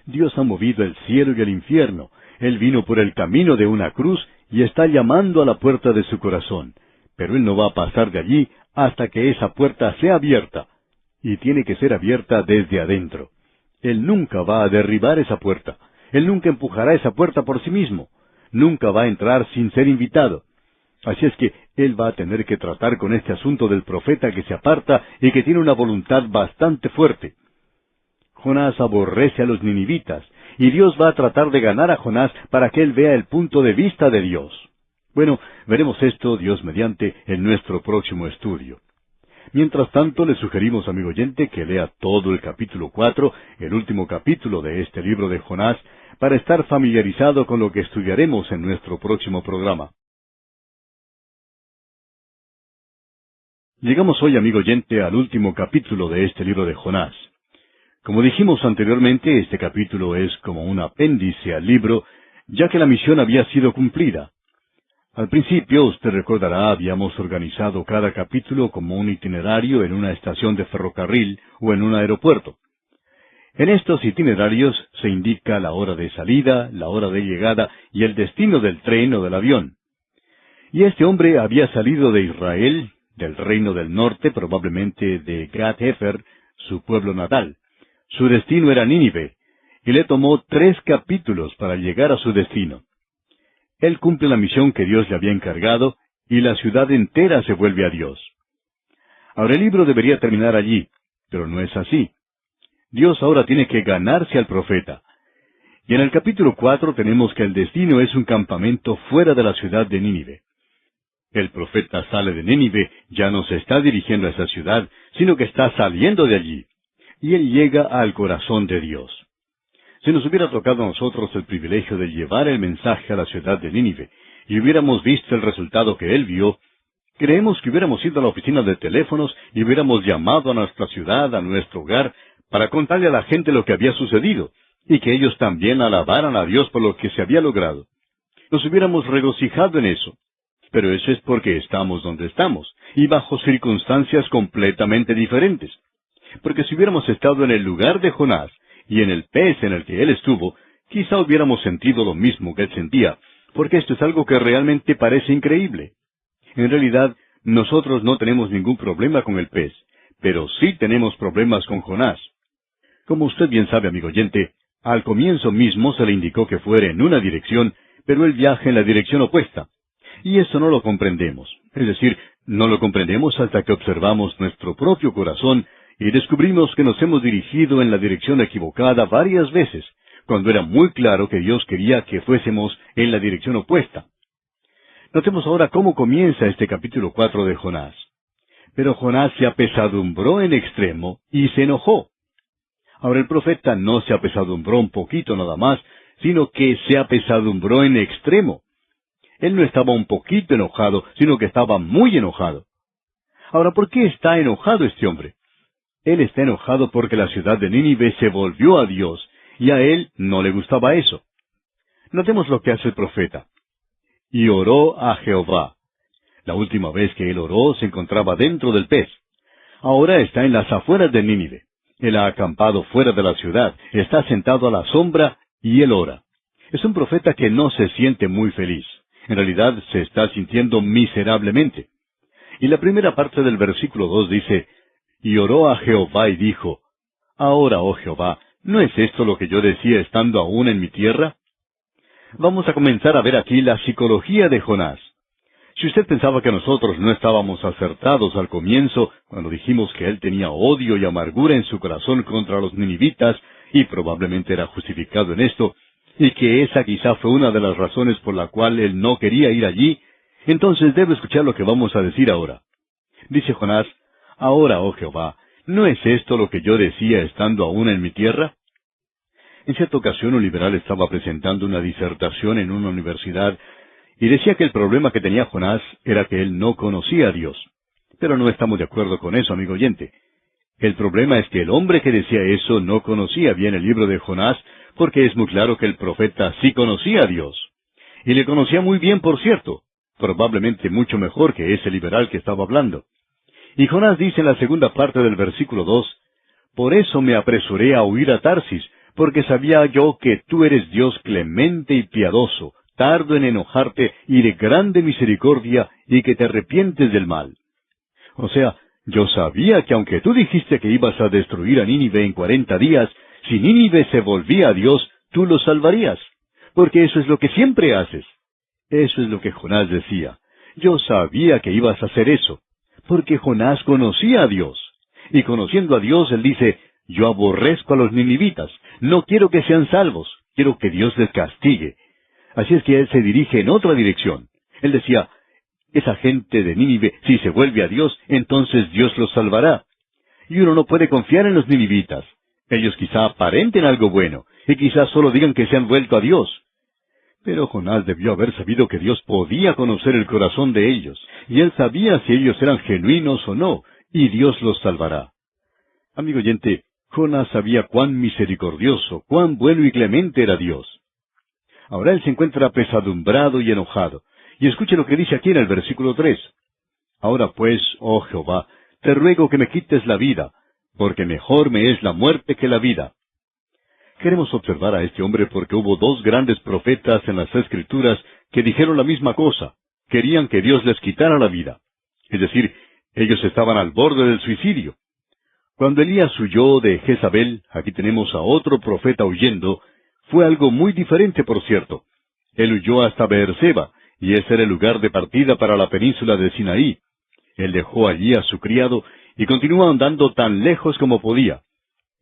Dios ha movido el cielo y el infierno. Él vino por el camino de una cruz y está llamando a la puerta de su corazón. Pero Él no va a pasar de allí hasta que esa puerta sea abierta. Y tiene que ser abierta desde adentro. Él nunca va a derribar esa puerta. Él nunca empujará esa puerta por sí mismo. Nunca va a entrar sin ser invitado. Así es que Él va a tener que tratar con este asunto del profeta que se aparta y que tiene una voluntad bastante fuerte. Jonás aborrece a los ninivitas, y Dios va a tratar de ganar a Jonás para que él vea el punto de vista de Dios. Bueno, veremos esto, Dios mediante, en nuestro próximo estudio. Mientras tanto, le sugerimos, amigo oyente, que lea todo el capítulo 4, el último capítulo de este libro de Jonás, para estar familiarizado con lo que estudiaremos en nuestro próximo programa. Llegamos hoy, amigo oyente, al último capítulo de este libro de Jonás. Como dijimos anteriormente, este capítulo es como un apéndice al libro, ya que la misión había sido cumplida. Al principio, usted recordará, habíamos organizado cada capítulo como un itinerario en una estación de ferrocarril o en un aeropuerto. En estos itinerarios se indica la hora de salida, la hora de llegada y el destino del tren o del avión. Y este hombre había salido de Israel, del reino del norte, probablemente de Gat-Hefer, su pueblo natal. Su destino era Nínive, y le tomó 3 capítulos para llegar a su destino. Él cumple la misión que Dios le había encargado, y la ciudad entera se vuelve a Dios. Ahora el libro debería terminar allí, pero no es así. Dios ahora tiene que ganarse al profeta. Y en el capítulo 4 tenemos que el destino es un campamento fuera de la ciudad de Nínive. El profeta sale de Nínive, ya no se está dirigiendo a esa ciudad, sino que está saliendo de allí. Y él llega al corazón de Dios. Si nos hubiera tocado a nosotros el privilegio de llevar el mensaje a la ciudad de Nínive, y hubiéramos visto el resultado que él vio, creemos que hubiéramos ido a la oficina de teléfonos y hubiéramos llamado a nuestra ciudad, a nuestro hogar, para contarle a la gente lo que había sucedido, y que ellos también alabaran a Dios por lo que se había logrado. Nos hubiéramos regocijado en eso. Pero eso es porque estamos donde estamos, y bajo circunstancias completamente diferentes. Porque si hubiéramos estado en el lugar de Jonás, y en el pez en el que él estuvo, quizá hubiéramos sentido lo mismo que él sentía, porque esto es algo que realmente parece increíble. En realidad, nosotros no tenemos ningún problema con el pez, pero sí tenemos problemas con Jonás. Como usted bien sabe, amigo oyente, al comienzo mismo se le indicó que fuera en una dirección, pero él viaja en la dirección opuesta. Y eso no lo comprendemos. Es decir, no lo comprendemos hasta que observamos nuestro propio corazón y descubrimos que nos hemos dirigido en la dirección equivocada varias veces, cuando era muy claro que Dios quería que fuésemos en la dirección opuesta. Notemos ahora cómo comienza este capítulo 4 de Jonás. Pero Jonás se apesadumbró en extremo y se enojó. Ahora el profeta no se apesadumbró un poquito nada más, sino que se apesadumbró en extremo. Él no estaba un poquito enojado, sino que estaba muy enojado. Ahora, ¿por qué está enojado este hombre? Él está enojado porque la ciudad de Nínive se volvió a Dios, y a él no le gustaba eso. Notemos lo que hace el profeta. Y oró a Jehová. La última vez que él oró se encontraba dentro del pez. Ahora está en las afueras de Nínive. Él ha acampado fuera de la ciudad, está sentado a la sombra, y él ora. Es un profeta que no se siente muy feliz. En realidad se está sintiendo miserablemente. Y la primera parte del versículo 2 dice, y oró a Jehová y dijo, Ahora, oh Jehová, ¿no es esto lo que yo decía estando aún en mi tierra? Vamos a comenzar a ver aquí la psicología de Jonás. Si usted pensaba que nosotros no estábamos acertados al comienzo, cuando dijimos que él tenía odio y amargura en su corazón contra los ninivitas, y probablemente era justificado en esto, y que esa quizá fue una de las razones por la cual él no quería ir allí, entonces debe escuchar lo que vamos a decir ahora. Dice Jonás, ahora, oh Jehová, ¿no es esto lo que yo decía estando aún en mi tierra? En cierta ocasión un liberal estaba presentando una disertación en una universidad y decía que el problema que tenía Jonás era que él no conocía a Dios. Pero no estamos de acuerdo con eso, amigo oyente. El problema es que el hombre que decía eso no conocía bien el libro de Jonás, porque es muy claro que el profeta sí conocía a Dios. Y le conocía muy bien, por cierto, probablemente mucho mejor que ese liberal que estaba hablando. Y Jonás dice en la segunda parte del versículo 2, por eso me apresuré a huir a Tarsis, porque sabía yo que tú eres Dios clemente y piadoso, tardo en enojarte y de grande misericordia, y que te arrepientes del mal. O sea, yo sabía que aunque tú dijiste que ibas a destruir a Nínive en 40 días, si Nínive se volvía a Dios, tú lo salvarías. Porque eso es lo que siempre haces. Eso es lo que Jonás decía. Yo sabía que ibas a hacer eso. Porque Jonás conocía a Dios. Y conociendo a Dios, él dice, yo aborrezco a los ninivitas. No quiero que sean salvos. Quiero que Dios les castigue. Así es que él se dirige en otra dirección. Él decía, esa gente de Nínive, si se vuelve a Dios, entonces Dios los salvará. Y uno no puede confiar en los ninivitas. Ellos quizá aparenten algo bueno, y quizá solo digan que se han vuelto a Dios. Pero Jonás debió haber sabido que Dios podía conocer el corazón de ellos, y él sabía si ellos eran genuinos o no, y Dios los salvará. Amigo oyente, Jonás sabía cuán misericordioso, cuán bueno y clemente era Dios. Ahora él se encuentra apesadumbrado y enojado. Y escuche lo que dice aquí en el versículo 3. Ahora pues, oh Jehová, te ruego que me quites la vida, porque mejor me es la muerte que la vida. Queremos observar a este hombre porque hubo dos grandes profetas en las Escrituras que dijeron la misma cosa. Querían que Dios les quitara la vida. Es decir, ellos estaban al borde del suicidio. Cuando Elías huyó de Jezabel, aquí tenemos a otro profeta huyendo, fue algo muy diferente, por cierto. Él huyó hasta Beerseba, y ese era el lugar de partida para la península de Sinaí. Él dejó allí a su criado y continuó andando tan lejos como podía.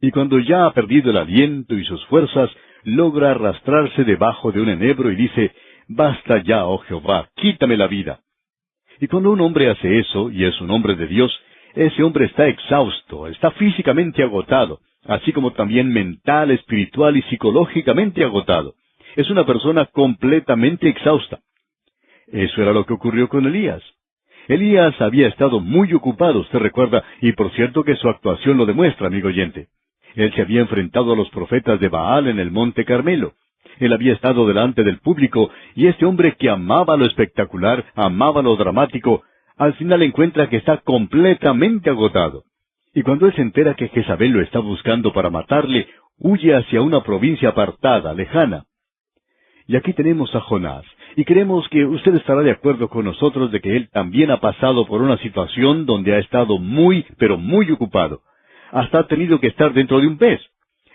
Y cuando ya ha perdido el aliento y sus fuerzas, logra arrastrarse debajo de un enebro y dice, basta ya, oh Jehová, quítame la vida. Y cuando un hombre hace eso, y es un hombre de Dios, ese hombre está exhausto, está físicamente agotado, así como también mental, espiritual y psicológicamente agotado. Es una persona completamente exhausta. Eso era lo que ocurrió con Elías. Elías había estado muy ocupado, usted recuerda, y por cierto que su actuación lo demuestra, amigo oyente. Él se había enfrentado a los profetas de Baal en el Monte Carmelo. Él había estado delante del público, y este hombre que amaba lo espectacular, amaba lo dramático, al final encuentra que está completamente agotado. Y cuando él se entera que Jezabel lo está buscando para matarle, huye hacia una provincia apartada, lejana. Y aquí tenemos a Jonás, y creemos que usted estará de acuerdo con nosotros de que él también ha pasado por una situación donde ha estado muy, pero muy ocupado. Hasta ha tenido que estar dentro de un pez.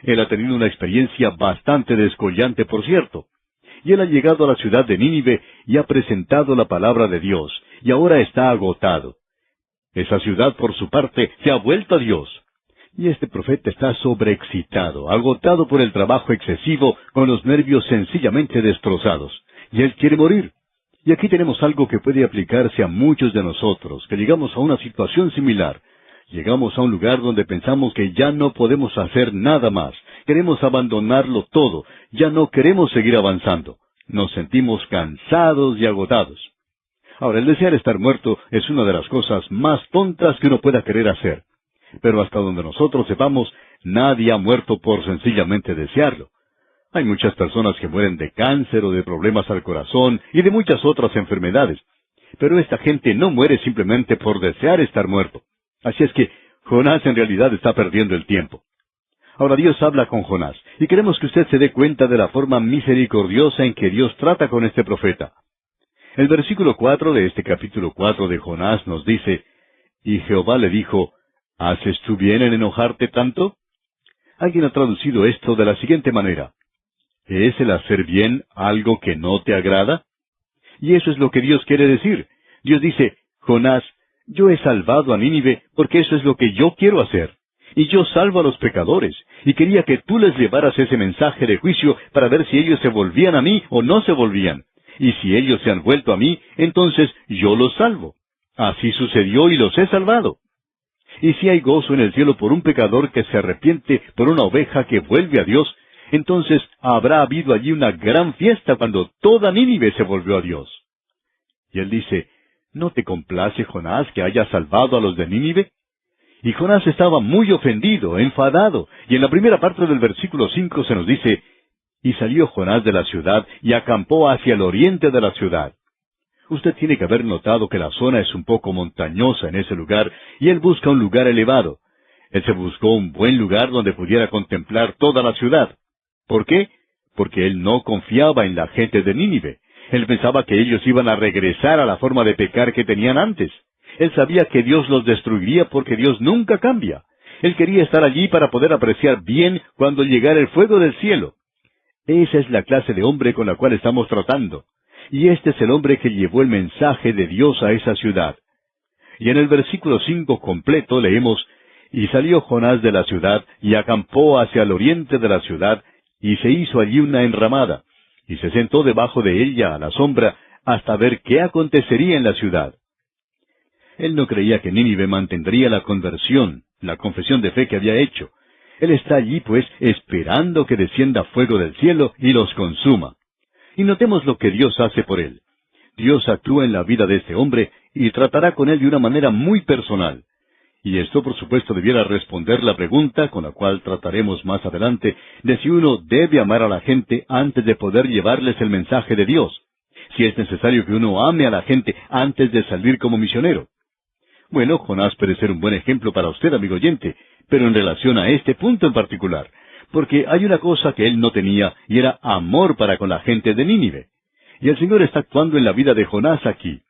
Él ha tenido una experiencia bastante descollante, por cierto. Y él ha llegado a la ciudad de Nínive y ha presentado la palabra de Dios, y ahora está agotado. Esa ciudad, por su parte, se ha vuelto a Dios. Y este profeta está sobreexcitado, agotado por el trabajo excesivo, con los nervios sencillamente destrozados. Y él quiere morir. Y aquí tenemos algo que puede aplicarse a muchos de nosotros, que llegamos a una situación similar. Llegamos a un lugar donde pensamos que ya no podemos hacer nada más. Queremos abandonarlo todo. Ya no queremos seguir avanzando. Nos sentimos cansados y agotados. Ahora, el desear estar muerto es una de las cosas más tontas que uno pueda querer hacer. Pero hasta donde nosotros sepamos, nadie ha muerto por sencillamente desearlo. Hay muchas personas que mueren de cáncer o de problemas al corazón y de muchas otras enfermedades. Pero esta gente no muere simplemente por desear estar muerto. Así es que Jonás en realidad está perdiendo el tiempo. Ahora Dios habla con Jonás, y queremos que usted se dé cuenta de la forma misericordiosa en que Dios trata con este profeta. El versículo 4 de este capítulo 4 de Jonás nos dice, y Jehová le dijo, ¿haces tú bien en enojarte tanto? Alguien ha traducido esto de la siguiente manera: ¿es el hacer bien algo que no te agrada? Y eso es lo que Dios quiere decir. Dios dice: Jonás, yo he salvado a Nínive porque eso es lo que yo quiero hacer. Y yo salvo a los pecadores, y quería que tú les llevaras ese mensaje de juicio para ver si ellos se volvían a mí o no se volvían. Y si ellos se han vuelto a mí, entonces yo los salvo. Así sucedió y los he salvado. Y si hay gozo en el cielo por un pecador que se arrepiente, por una oveja que vuelve a Dios, entonces habrá habido allí una gran fiesta cuando toda Nínive se volvió a Dios. Y él dice: ¿no te complace, Jonás, que hayas salvado a los de Nínive? Y Jonás estaba muy ofendido, enfadado, y en la primera parte del versículo 5 se nos dice: y salió Jonás de la ciudad y acampó hacia el oriente de la ciudad. Usted tiene que haber notado que la zona es un poco montañosa en ese lugar, y él busca un lugar elevado. Él se buscó un buen lugar donde pudiera contemplar toda la ciudad. ¿Por qué? Porque él no confiaba en la gente de Nínive. Él pensaba que ellos iban a regresar a la forma de pecar que tenían antes. Él sabía que Dios los destruiría porque Dios nunca cambia. Él quería estar allí para poder apreciar bien cuando llegara el fuego del cielo. Esa es la clase de hombre con la cual estamos tratando. Y este es el hombre que llevó el mensaje de Dios a esa ciudad. Y en el versículo 5 completo leemos: y salió Jonás de la ciudad, y acampó hacia el oriente de la ciudad, y se hizo allí una enramada, y se sentó debajo de ella a la sombra, hasta ver qué acontecería en la ciudad. Él no creía que Nínive mantendría la conversión, la confesión de fe que había hecho. Él está allí, pues, esperando que descienda fuego del cielo y los consuma. Y notemos lo que Dios hace por él. Dios actúa en la vida de este hombre y tratará con él de una manera muy personal. Y esto, por supuesto, debiera responder la pregunta, con la cual trataremos más adelante, de si uno debe amar a la gente antes de poder llevarles el mensaje de Dios. Si es necesario que uno ame a la gente antes de salir como misionero. Bueno, Jonás puede ser un buen ejemplo para usted, amigo oyente, pero en relación a este punto en particular, porque hay una cosa que él no tenía, y era amor para con la gente de Nínive. Y el Señor está actuando en la vida de Jonás aquí.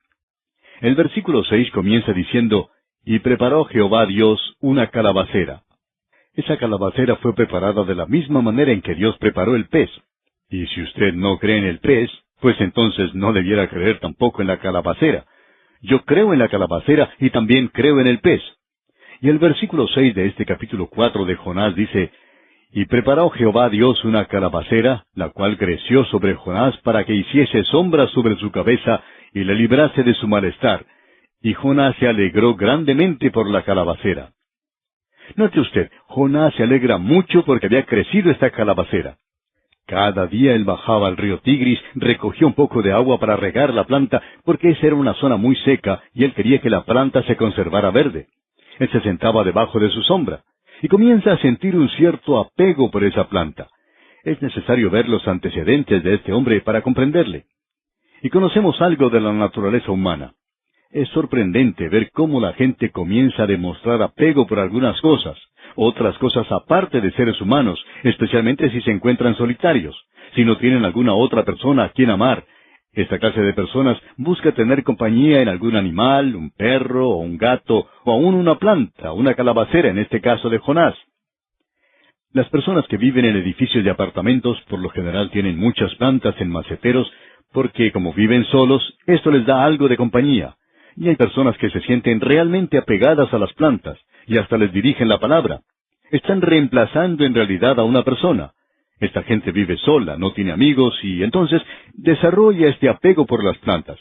El versículo 6 comienza diciendo: y preparó Jehová Dios una calabacera. Esa calabacera fue preparada de la misma manera en que Dios preparó el pez. Y si usted no cree en el pez, pues entonces no debiera creer tampoco en la calabacera. Yo creo en la calabacera y también creo en el pez. Y el versículo 6 de este capítulo 4 de Jonás dice: y preparó Jehová Dios una calabacera, la cual creció sobre Jonás para que hiciese sombra sobre su cabeza y le librase de su malestar. Y Jonás se alegró grandemente por la calabacera. Note usted, Jonás se alegra mucho porque había crecido esta calabacera. Cada día él bajaba al río Tigris, recogía un poco de agua para regar la planta, porque esa era una zona muy seca y él quería que la planta se conservara verde. Él se sentaba debajo de su sombra y comienza a sentir un cierto apego por esa planta. Es necesario ver los antecedentes de este hombre para comprenderle. Y conocemos algo de la naturaleza humana. Es sorprendente ver cómo la gente comienza a demostrar apego por algunas cosas, otras cosas aparte de seres humanos, especialmente si se encuentran solitarios, si no tienen alguna otra persona a quien amar. Esta clase de personas busca tener compañía en algún animal, un perro o un gato, o aún una planta, una calabacera en este caso de Jonás. Las personas que viven en edificios de apartamentos por lo general tienen muchas plantas en maceteros, porque como viven solos, esto les da algo de compañía. Y hay personas que se sienten realmente apegadas a las plantas, y hasta les dirigen la palabra. Están reemplazando en realidad a una persona. Esta gente vive sola, no tiene amigos, y entonces desarrolla este apego por las plantas.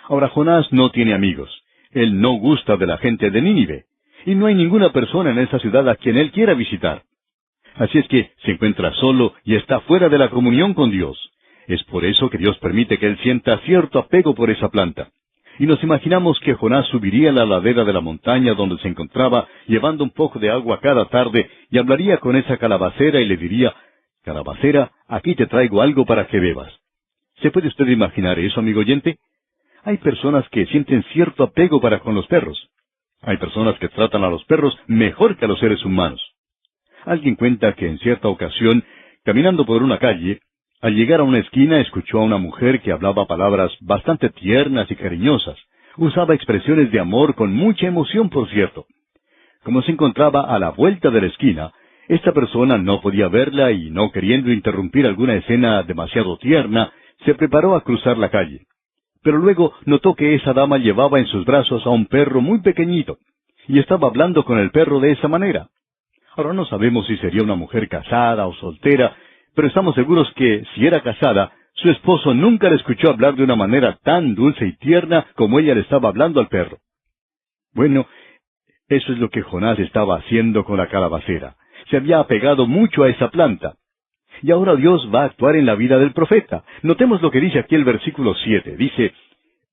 Ahora Jonás no tiene amigos. Él no gusta de la gente de Nínive. Y no hay ninguna persona en esa ciudad a quien él quiera visitar. Así es que se encuentra solo y está fuera de la comunión con Dios. Es por eso que Dios permite que él sienta cierto apego por esa planta. Y nos imaginamos que Jonás subiría a la ladera de la montaña donde se encontraba, llevando un poco de agua cada tarde, y hablaría con esa calabacera y le diría: «Calabacera, aquí te traigo algo para que bebas». ¿Se puede usted imaginar eso, amigo oyente? Hay personas que sienten cierto apego para con los perros. Hay personas que tratan a los perros mejor que a los seres humanos. Alguien cuenta que en cierta ocasión, caminando por una calle, al llegar a una esquina escuchó a una mujer que hablaba palabras bastante tiernas y cariñosas. Usaba expresiones de amor con mucha emoción, por cierto. Como se encontraba a la vuelta de la esquina, Esta persona no podía verla y, no queriendo interrumpir alguna escena demasiado tierna, se preparó a cruzar la calle. Pero luego notó que esa dama llevaba en sus brazos a un perro muy pequeñito, y estaba hablando con el perro de esa manera. Ahora no sabemos si sería una mujer casada o soltera, pero estamos seguros que, si era casada, su esposo nunca le escuchó hablar de una manera tan dulce y tierna como ella le estaba hablando al perro. Bueno, eso es lo que Jonás estaba haciendo con la calabacera. Se había apegado mucho a esa planta. Y ahora Dios va a actuar en la vida del profeta. Notemos lo que dice aquí el versículo 7. Dice,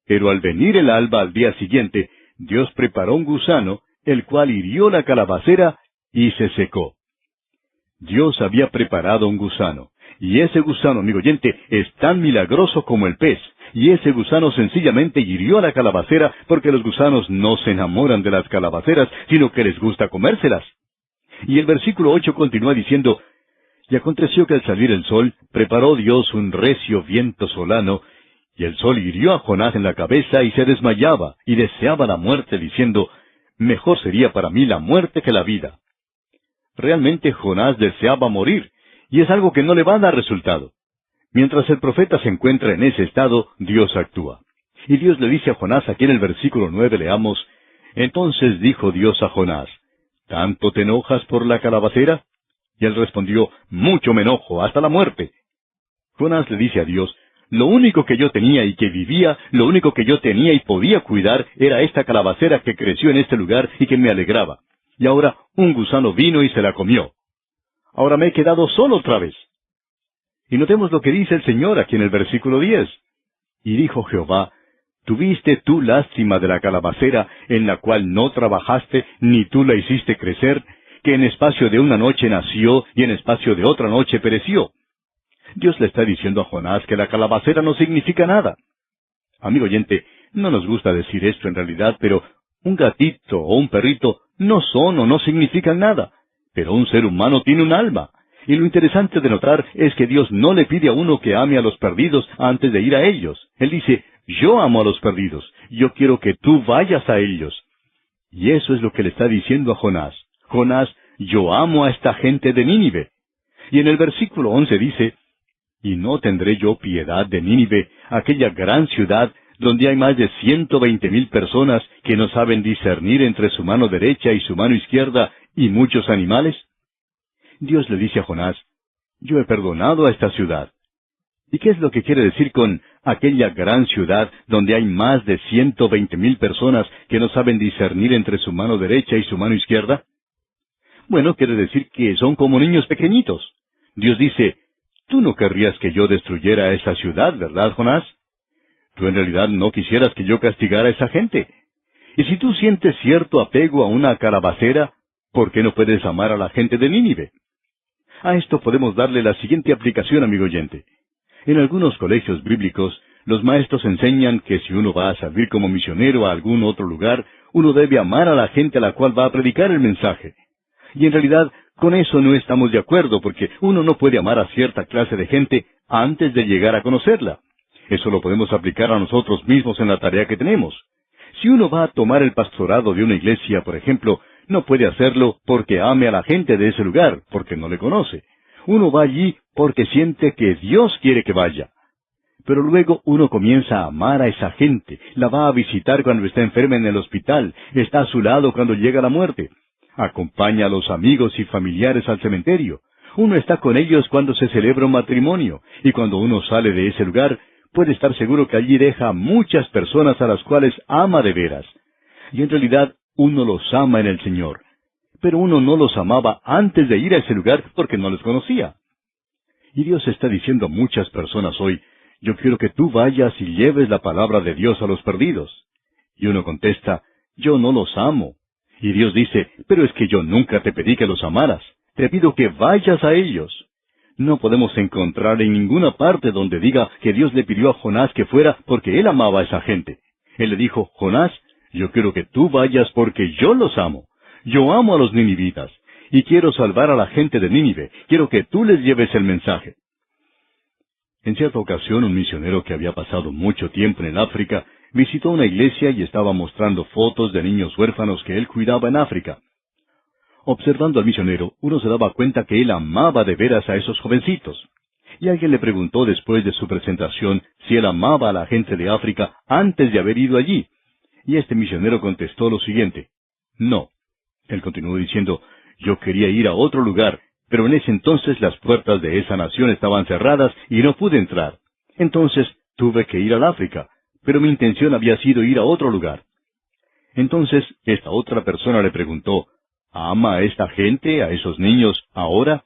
pero al venir el alba al día siguiente, Dios preparó un gusano, el cual hirió la calabacera y se secó. Dios había preparado un gusano. Y ese gusano, amigo oyente, es tan milagroso como el pez. Y ese gusano sencillamente hirió a la calabacera porque los gusanos no se enamoran de las calabaceras, sino que les gusta comérselas. Y el versículo 8 continúa diciendo, y aconteció que al salir el sol, preparó Dios un recio viento solano, y el sol hirió a Jonás en la cabeza y se desmayaba, y deseaba la muerte, diciendo, mejor sería para mí la muerte que la vida. Realmente Jonás deseaba morir, y es algo que no le va a dar resultado. Mientras el profeta se encuentra en ese estado, Dios actúa. Y Dios le dice a Jonás, aquí en el versículo 9 leamos, entonces dijo Dios a Jonás, ¿tanto te enojas por la calabacera? Y él respondió, mucho me enojo, hasta la muerte. Jonás le dice a Dios, lo único que yo tenía y que vivía, lo único que yo tenía y podía cuidar, era esta calabacera que creció en este lugar y que me alegraba. Y ahora un gusano vino y se la comió. Ahora me he quedado solo otra vez. Y notemos lo que dice el Señor aquí en el versículo 10. Y dijo Jehová, ¿tuviste tú lástima de la calabacera en la cual no trabajaste, ni tú la hiciste crecer, que en espacio de una noche nació y en espacio de otra noche pereció? Dios le está diciendo a Jonás que la calabacera no significa nada. Amigo oyente, no nos gusta decir esto en realidad, pero un gatito o un perrito no son o no significan nada. Pero un ser humano tiene un alma. Y lo interesante de notar es que Dios no le pide a uno que ame a los perdidos antes de ir a ellos. Él dice, yo amo a los perdidos, yo quiero que tú vayas a ellos. Y eso es lo que le está diciendo a Jonás. Jonás, yo amo a esta gente de Nínive. Y en el versículo 11 dice, y no tendré yo piedad de Nínive, aquella gran ciudad donde hay más de 120,000 personas que no saben discernir entre su mano derecha y su mano izquierda y muchos animales. Dios le dice a Jonás, yo he perdonado a esta ciudad. ¿Y qué es lo que quiere decir con aquella gran ciudad donde hay más de 120,000 personas que no saben discernir entre su mano derecha y su mano izquierda? Bueno, quiere decir que son como niños pequeñitos. Dios dice, tú no querrías que yo destruyera esa ciudad, ¿verdad, Jonás? Tú en realidad no quisieras que yo castigara a esa gente. Y si tú sientes cierto apego a una calabacera, ¿por qué no puedes amar a la gente de Nínive? A esto podemos darle la siguiente aplicación, amigo oyente. En algunos colegios bíblicos, los maestros enseñan que si uno va a servir como misionero a algún otro lugar, uno debe amar a la gente a la cual va a predicar el mensaje. Y en realidad, con eso no estamos de acuerdo, porque uno no puede amar a cierta clase de gente antes de llegar a conocerla. Eso lo podemos aplicar a nosotros mismos en la tarea que tenemos. Si uno va a tomar el pastorado de una iglesia, por ejemplo, no puede hacerlo porque ame a la gente de ese lugar, porque no le conoce. Uno va allí porque siente que Dios quiere que vaya. Pero luego uno comienza a amar a esa gente, la va a visitar cuando está enferma en el hospital, está a su lado cuando llega la muerte. Acompaña a los amigos y familiares al cementerio. Uno está con ellos cuando se celebra un matrimonio, y cuando uno sale de ese lugar, puede estar seguro que allí deja a muchas personas a las cuales ama de veras. Y en realidad, uno los ama en el Señor. Pero uno no los amaba antes de ir a ese lugar porque no les conocía. Y Dios está diciendo a muchas personas hoy, yo quiero que tú vayas y lleves la palabra de Dios a los perdidos. Y uno contesta, yo no los amo. Y Dios dice, pero es que yo nunca te pedí que los amaras. Te pido que vayas a ellos. No podemos encontrar en ninguna parte donde diga que Dios le pidió a Jonás que fuera porque él amaba a esa gente. Él le dijo, Jonás, yo quiero que tú vayas porque yo los amo. Yo amo a los ninivitas. Y quiero salvar a la gente de Nínive. Quiero que tú les lleves el mensaje. En cierta ocasión, un misionero que había pasado mucho tiempo en el África visitó una iglesia y estaba mostrando fotos de niños huérfanos que él cuidaba en África. Observando al misionero, uno se daba cuenta que él amaba de veras a esos jovencitos. Y alguien le preguntó después de su presentación si él amaba a la gente de África antes de haber ido allí. Y este misionero contestó lo siguiente: no. Él continuó diciendo: yo quería ir a otro lugar, pero en ese entonces las puertas de esa nación estaban cerradas y no pude entrar. Entonces tuve que ir al África, pero mi intención había sido ir a otro lugar. Entonces esta otra persona le preguntó: ¿ama a esta gente, a esos niños, ahora?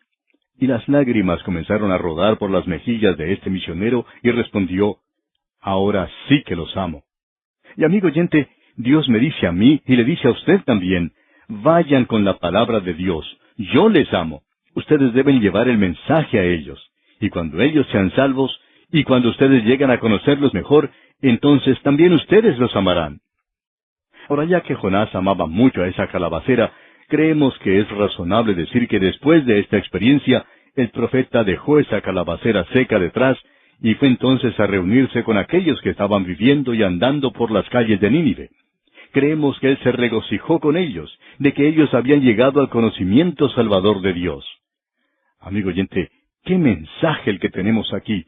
Y las lágrimas comenzaron a rodar por las mejillas de este misionero y respondió: ahora sí que los amo. Y amigo oyente, Dios me dice a mí y le dice a usted también: vayan con la palabra de Dios. Yo les amo. Ustedes deben llevar el mensaje a ellos. Y cuando ellos sean salvos, y cuando ustedes lleguen a conocerlos mejor, entonces también ustedes los amarán. Ahora, ya que Jonás amaba mucho a esa calabacera, creemos que es razonable decir que después de esta experiencia, el profeta dejó esa calabacera seca detrás y fue entonces a reunirse con aquellos que estaban viviendo y andando por las calles de Nínive. Creemos que él se regocijó con ellos, de que ellos habían llegado al conocimiento salvador de Dios. Amigo oyente, ¿qué mensaje el que tenemos aquí?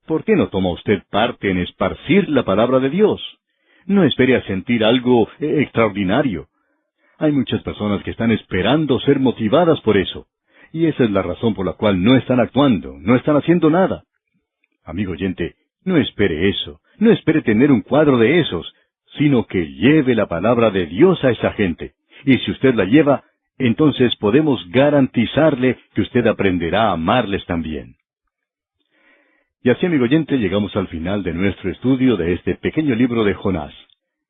¿Por qué no toma usted parte en esparcir la palabra de Dios? No espere a sentir algo extraordinario. Hay muchas personas que están esperando ser motivadas por eso. Y esa es la razón por la cual no están actuando, no están haciendo nada. Amigo oyente, no espere eso, no espere tener un cuadro de esos, sino que lleve la palabra de Dios a esa gente. Y si usted la lleva, entonces podemos garantizarle que usted aprenderá a amarles también. Y así, amigo oyente, llegamos al final de nuestro estudio de este pequeño libro de Jonás.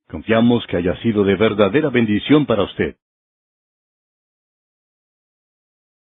Confiamos que haya sido de verdadera bendición para usted.